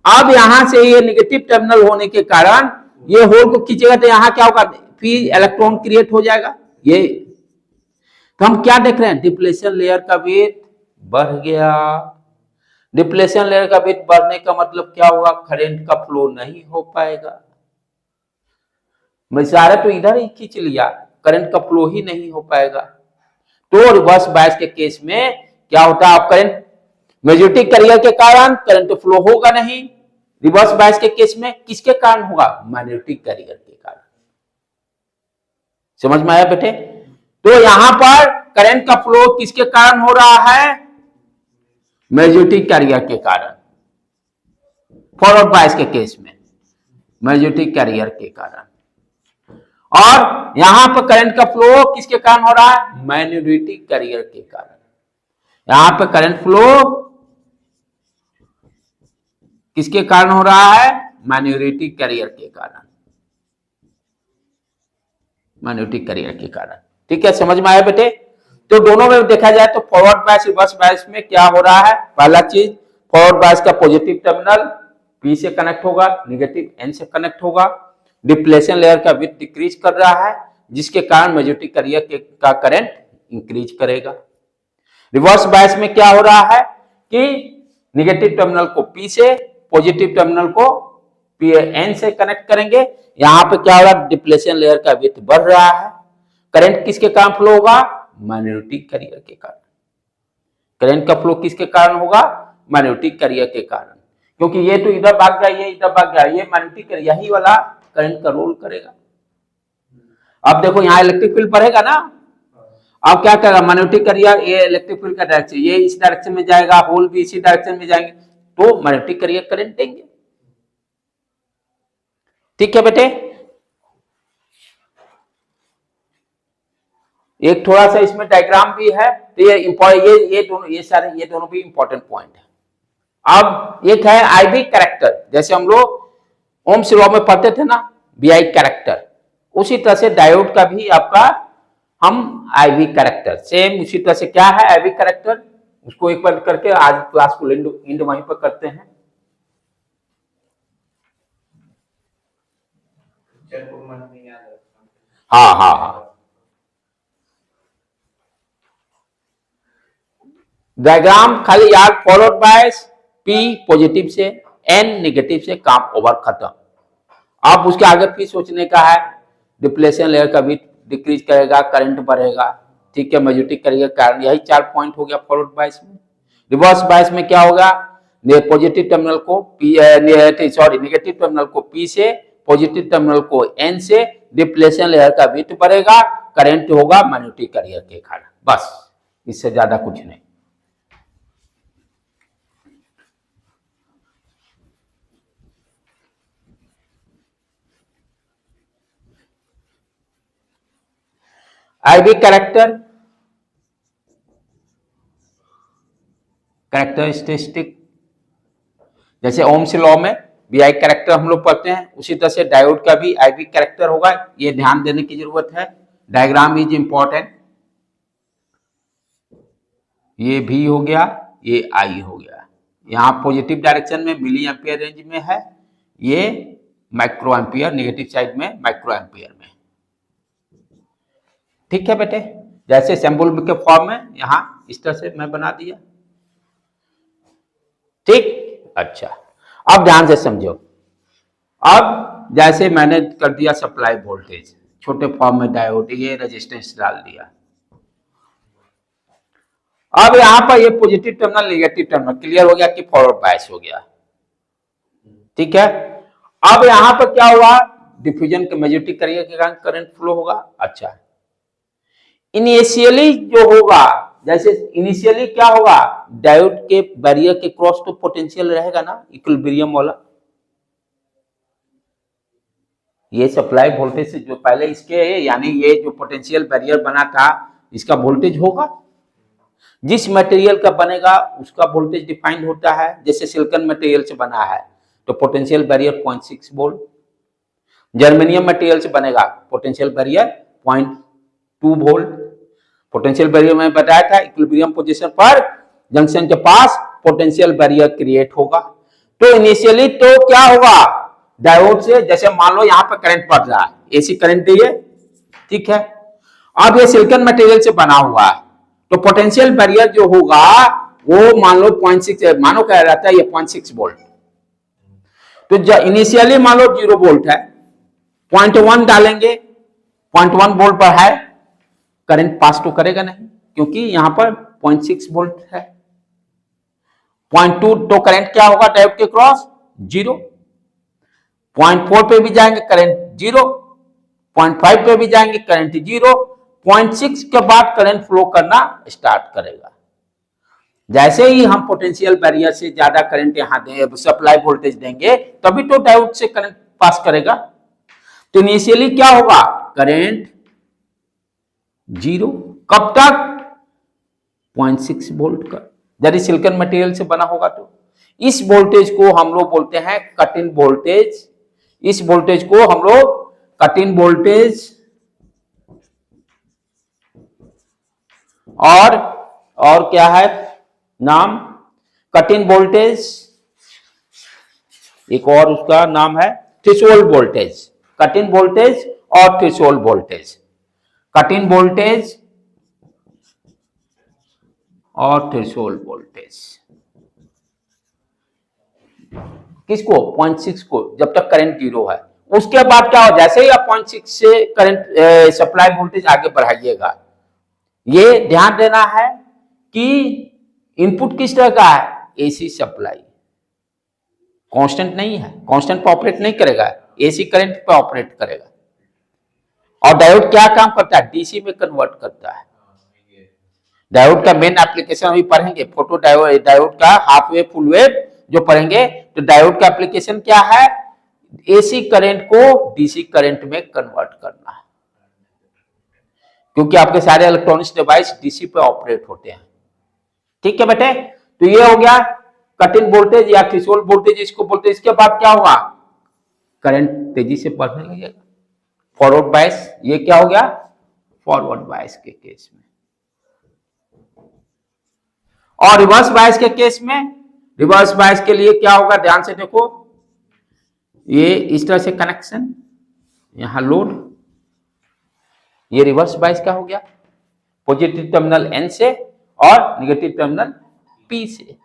अब यहां से ये नेगेटिव टर्मिनल होने के कारण ये होल को खींचेगा तो यहाँ क्या होगा, फिर इलेक्ट्रॉन क्रिएट हो जाएगा। ये तो हम क्या देख रहे हैं, डिप्लेशन लेयर का वेट बढ़ गया। डिप्लेशन लेयर का वेट बढ़ने का मतलब क्या हुआ, करंट का फ्लो नहीं हो पाएगा। मैं सारा तो इधर ही खींच लिया, करंट का फ्लो ही नहीं हो पाएगा। तो रिवर्स बायस के केस में क्या होता है, आप करंट मैग्नेटिक कैरियर के कारण करंट फ्लो होगा नहीं। रिवर्स बायस के केस में किसके कारण होगा, मैग्नेटिक कैरियर के कारण। समझ में आया बेटे? तो यहां पर करंट का फ्लो किसके कारण हो रहा है, मैग्नेटिक कैरियर के कारण। फॉरवर्ड बायस के केस में मैग्नेटिक कैरियर के कारण। और यहां पर करंट का फ्लो किसके कारण हो रहा है, मैग्नेटिक कैरियर के कारण। यहां पर करंट फ्लो किसके कारण हो रहा है, मैग्नेटिक कैरियर के कारण, मैग्नेटिक कैरियर के कारण। ठीक है, समझ में आया बेटे? तो दोनों में देखा जाए तो फॉरवर्ड बायस रिवर्स बायस में क्या हो रहा है, पहला चीज फॉरवर्ड बायस का पॉजिटिव टर्मिनल P से कनेक्ट होगा, नेगेटिव N से कनेक्ट होगा। डिप्लेशन लेयर का विड्थ डिक्रीज कर रहा है, जिसके कारण मैग्नेटिक कैरियर का करंट इंक्रीज करेगा। रिवर्स बायस में क्या हो रहा है कि नेगेटिव टर्मिनल को P से, पॉजिटिव टर्मिनल को N से कनेक्ट करेंगे। यहां पे क्या हो रहा है, डिप्लेशन लेयर का विड्थ बढ़ रहा है। करंट किसके कारण फ्लो होगा, मैग्नेटिक कैरियर के कारण। करंट का फ्लो किसके कारण होगा, मैग्नेटिक कैरियर के कारण। क्योंकि ये तो इधर भाग गया, ये इधर भाग गया, ये मैग्नेटिक कैरियर यही वाला करंट का रोल करेगा। अब देखो यहाँ इलेक्ट्रिक फील्ड बढ़ेगा ना, अब क्या करेगा, मैग्नेटिक कैरियर ये इलेक्ट्रिक फील्ड का डायरेक्शन, ये इस डायरेक्शन में जाएगा, होल भी इसी डायरेक्शन में जाएंगे, तो मैग्नेटिक कैरियर करंट देंगे। ठीक है बेटे? एक थोड़ा सा इसमें डायग्राम भी है, तो ये दोनों भी इंपॉर्टेंट पॉइंट है। अब एक है आईवी कैरेक्टर, जैसे हम लोग ओम्स लॉ में पढ़ते थे ना, बीआई कैरेक्टर, उसी तरह से डायोड का भी आपका हम आईवी कैरेक्टर, सेम उसी तरह से क्या है आईवी कैरेक्टर, उसको एक बार करके आज क्लास को एंड वहीं पर करते हैं। हाँ हाँ हाँ, डायग्राम खाली याद, फॉरवर्ड बायस P पॉजिटिव से, N नेगेटिव से, काम ओवर, खत्म। अब उसके आगे फिर सोचने का है, डिप्लेशन लेयर का भी डिक्रीज करेगा, करंट बढ़ेगा। ठीक है, मैग्नेटिक कैरियर के कारण, यही 4 पॉइंट हो गया फॉरवर्ड बायस में। रिवर्स बायस में क्या होगा, पॉजिटिव टर्मिनल को नेगेटिव टर्मिनल को P से, पॉजिटिव टर्मिनल को N से, डिप्लेशन लेयर का विड्थ बढ़ेगा, करंट होगा मैग्नेटिक कैरियर के कारण। बस, इससे ज्यादा कुछ नहीं। आईवी कैरेक्टरिस्टिक, जैसे ओम्स लॉ में बीआई कैरेक्टर हम लोग पढ़ते हैं, उसी तरह से डायोड का भी आईवी कैरेक्टर होगा। ये ध्यान देने की जरूरत है, डायग्राम इज इंपॉर्टेंट। ये V हो गया, ये I हो गया, यहाँ पॉजिटिव डायरेक्शन में मिली एम्पियर रेंज में है, ये माइक्रो एम्पियर, नेगेटिव साइड में माइक्रो एम्पियर में। ठीक है बेटे, जैसे सिंबल के फॉर्म में यहां इस तरह से मैं बना दिया। ठीक, अच्छा, अब ध्यान से समझो। अब जैसे मैंने कर दिया सप्लाई वोल्टेज छोटे फॉर्म में, डायोड, ये रेजिस्टेंस डाल दिया। अब यहां पर ये positive terminal negative terminal clear हो गया कि फॉरवर्ड बायस हो गया। ठीक है, अब यहां पर क्या हुआ, डिफ्यूजन के मैग्नेटिक कैरियर के कारण करंट फ्लो होगा। अच्छा, इनिशियली जो होगा, जैसे इनिशियली क्या होगा, डायोड के बैरियर के क्रॉस तो पोटेंशियल रहेगा ना, इक्विलिब्रियम वाला। ये सप्लाई वोल्टेज से जो पहले इसके, यानी ये जो पोटेंशियल बैरियर बना था, इसका वोल्टेज होगा। जिस मटेरियल का बनेगा उसका वोल्टेज डिफाइंड होता है। जैसे सिलिकॉन मटेरियल से बना है तो potential barrier 0.6 volt, germanium material से बनेगा potential barrier 0.2 volt, potential barrier में बताया था इक्विलिब्रियम पोजीशन पर जंक्शन के पास पोटेंशियल बैरियर क्रिएट होगा। तो इनिशियली तो क्या होगा, डायोड से जैसे मान लो यहां पर करंट पड़ रहा है, एसी करंट है, ठीक है। अब ये सिलिकॉन मटेरियल से बना हुआ है, तो पोटेंशियल बैरियर जो होगा वो मान लो 0.6, मानो कह रहा था ये 0.6 वोल्ट, तो इनिशियली मान लो 0 वोल्ट है, 0.1 डालेंगे, 0.1 वोल्ट पर है, करंट पास तो करेगा नहीं क्योंकि यहां पर 0.6 वोल्ट है। 0.2 तो करंट क्या होगा डायोड के क्रॉस, 0। 0.4 पे भी जाएंगे करंट 0, 0.5 पे भी जाएंगे करंट 0, 0.6 के बाद करंट फ्लो करना स्टार्ट करेगा। जैसे ही हम पोटेंशियल बैरियर से ज्यादा करंट यहां दें, सप्लाई वोल्टेज देंगे, तभी तो डायोड से करंट पास करेगा। तो इनिशियली क्या होगा, करंट 0, कब तक, 0.6 वोल्ट का, यदि सिलिकॉन मटेरियल से बना होगा तो। इस वोल्टेज को हम लोग बोलते हैं कट इन वोल्टेज, इस वोल्टेज को हम लोग कट इन वोल्टेज और क्या है नाम, कट इन वोल्टेज, एक और उसका नाम है threshold voltage, cut in voltage और threshold voltage, cut in voltage और थ्रेशोल्ड वोल्टेज। किसको, 0.6 को, जब तक करंट 0 है। उसके बाद क्या हो, जैसे ही आप 0.6 से करंट सप्लाई वोल्टेज आगे बढ़ाइएगा, ये ध्यान देना है कि इनपुट किस तरह का है, एसी सप्लाई, कांस्टेंट नहीं है, कांस्टेंट पर ऑपरेट नहीं करेगा, एसी करंट पर ऑपरेट करेगा। और डायोड क्या काम करता है, डीसी में कन्वर्ट करता है। डायोड का मेन एप्लीकेशन अभी पढ़ेंगे, फोटो डायोड, डायोड का हाफ वेव फुल वेव जो पढ़ेंगे, तो डायोड का एप्लीकेशन क्या है, एसी करंट को डीसी करंट में कन्वर्ट करना है, क्योंकि आपके सारे इलेक्ट्रॉनिक्स डिवाइस डीसी पे ऑपरेट होते हैं। ठीक है बेटे, तो ये हो गया कट इन वोल्टेज या थ्रेशोल्ड वोल्टेज इसको बोलते हैं। इसके बाद क्या होगा, करंट तेजी से बढ़ने लगेगा, फॉरवर्ड बायस, ये क्या हो गया, फॉरवर्ड बायस के केस में। और रिवर्स बायस के केस में, रिवर्स बायस के लिए क्या होगा, ध्यान से देखो, ये इस तरह से कनेक्शन, यहां लोड, ये रिवर्स बायस का हो गया, पॉजिटिव टर्मिनल एन से और निगेटिव टर्मिनल पी से।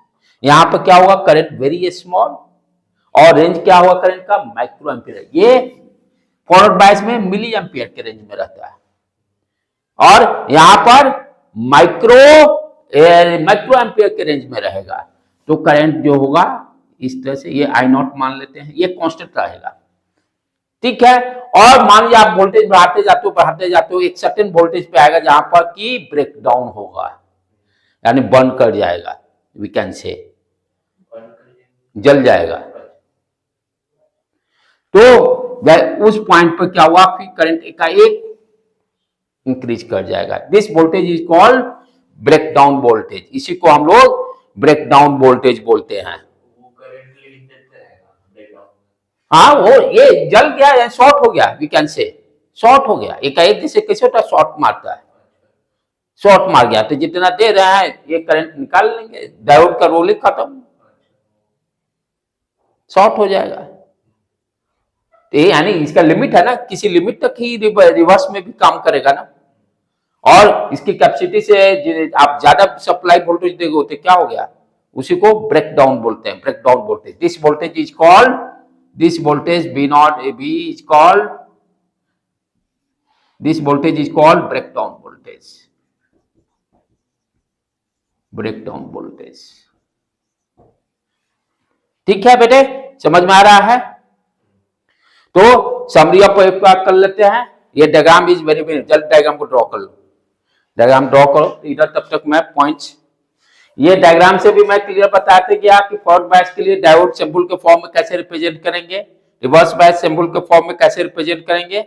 यहां पर क्या होगा, करंट वेरी स्मॉल, और रेंज क्या होगा करंट का, माइक्रो एम्पियर। ये फॉरवर्ड बायस में मिली एम्पियर के रेंज में रहता है, और यहां पर माइक्रो एम्पियर के रेंज में रहेगा। तो करंट जो होगा इस तरह से, ये आई नॉट मान लेते हैं, ये कांस्टेंट रहेगा, ठीक है। और मान लीजिए आप वोल्टेज बढ़ाते जाते हो, एक सर्टेन वोल्टेज पे आएगा जहां पर की ब्रेक डाउन होगा, यानी बर्न कर जाएगा, वी कैन से जल जाएगा। तो उस पॉइंट पर क्या हुआ, फिर करंट एकाएक इंक्रीज कर जाएगा। This voltage is called breakdown voltage, इसी को हम लोग ब्रेक डाउन वोल्टेज बोलते हैं। हाँ, वो ये जल गया या शॉर्ट हो गया, वी कैन से शॉर्ट हो गया, एकाएक जैसे कैसे होता है, शॉर्ट मारता है, शॉर्ट मार गया, तो जितना दे रहे हैं ये करंट निकाल लेंगे, डायोड का रोल ही खत्म, शॉर्ट हो जाएगा। तो यानी इसका लिमिट है ना, किसी लिमिट तक ही रिवर्स में भी काम करेगा ना। और इसकी कैपेसिटी से आप ज्यादा सप्लाई वोल्टेज देंगे तो क्या हो गया, उसी को ब्रेक डाउन बोलते हैं, breakdown voltage. This voltage is called, this voltage B not A B is called, this voltage is called breakdown voltage, breakdown voltage. ठीक है बेटे, समझ में आ रहा है। तो समरी आप कर लेते हैं। ये डायग्राम इज वेरी वेरी, जल्द डायग्राम को ड्रॉ कर लो, डायग्राम ड्रॉ करो इधर, तब तक मैं पॉइंट्स, ये डायग्राम से भी मैं क्लियर बताते गया कि फॉरवर्ड बायस के लिए डायोड सिंबल के फॉर्म में कैसे रिप्रेजेंट करेंगे, रिवर्स बायस सिंबल के फॉर्म में कैसे रिप्रेजेंट करेंगे।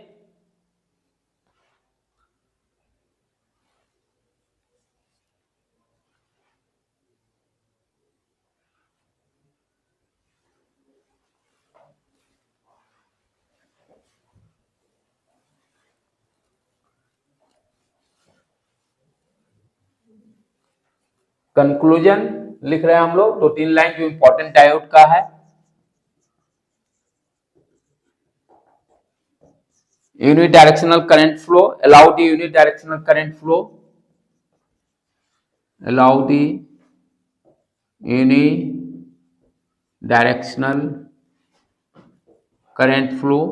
कंक्लूजन लिख रहे हैं हम लोग, 2-3 लाइन जो इंपॉर्टेंट डायोड का है। unidirectional current flow, allow the unidirectional current flow, allow the unidirectional current flow,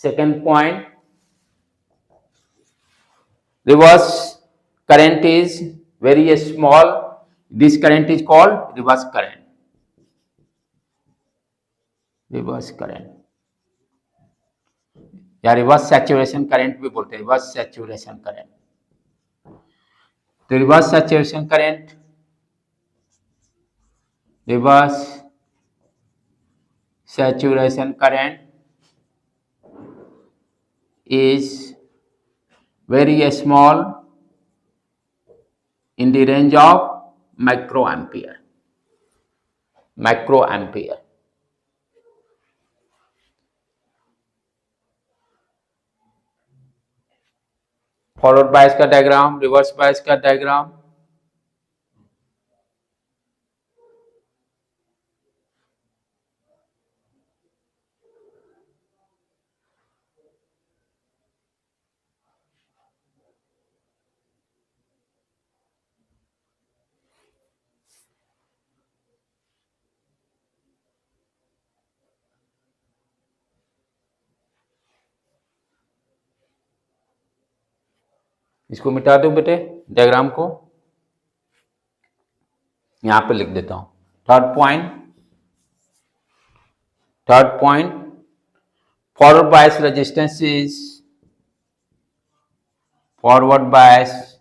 second point, reverse current is very small, this current is called reverse current, reverse current या reverse saturation current भी बोलते हैं, reverse saturation current. तो reverse saturation current, reverse saturation current is very small in the range of microampere, microampere। Forward bias का diagram, reverse bias का diagram, इसको मिटा दो बेटे, डायग्राम को यहां पे लिख देता हूं। Third point, forward bias resistance is, forward bias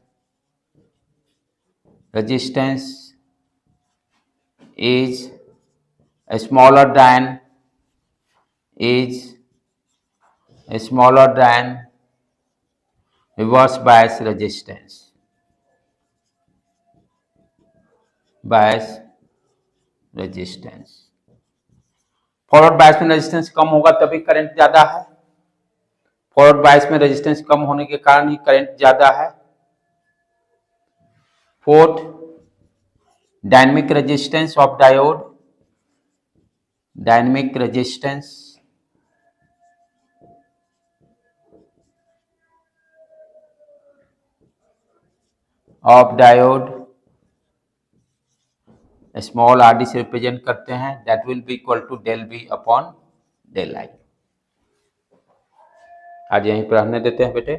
resistance is smaller than reverse bias resistance, forward bias में रेजिस्टेंस कम होगा तभी करंट ज्यादा है, फॉरवर्ड बायस में रेजिस्टेंस कम होने के कारण ही करंट ज्यादा है। Fourth, dynamic resistance of diode, dynamic resistance of diode small R D से रिप्रेजेंट करते हैं, that will be equal to del B upon del I. आज यहीं पर रहने देते हैं बेटे।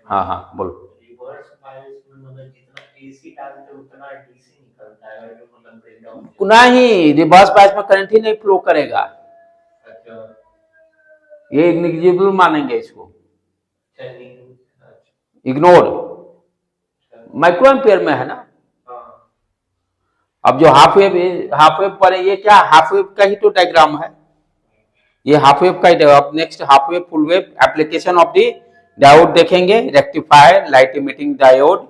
हाँ हाँ बोलो।
रिवर्स बायस में मतलब जितना एसी डालते उतना डीसी निकलता है, अगर जो मतलब ब्रेकडाउन
नहीं, रिवर्स बायस में करंट ही नहीं फ्लो करेगा।
अच्छा,
ये निग्लिजिबल मानेंगे इसको,
अच्छा,
इग्नोर, माइक्रो एम्पियर में है ना।
हाँ,
अब जो हाफ वेव पर ये क्या हाफ वेव का ही तो डायग्राम है, ये हाफ वेव का ही। अब next half wave full wave application of the diode देखेंगे, rectifier, light emitting diode,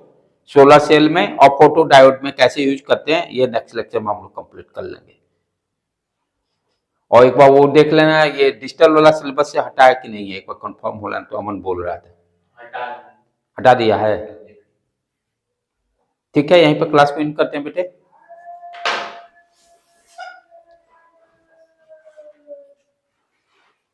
solar cell में और फोटो डायोड में कैसे यूज करते हैं, ये नेक्स्ट लेक्चर में हम लोग कंप्लीट कर लेंगे। और एक बार वो देख लेना, ये डिजिटल वाला सिलेबस से हटा है कि नहीं है, एक बार कंफर्म हो लेना। तो अमन बोल रहा था हटा दिया है। ठीक है, यहीं पर क्लास को एंड करते हैं बेटे।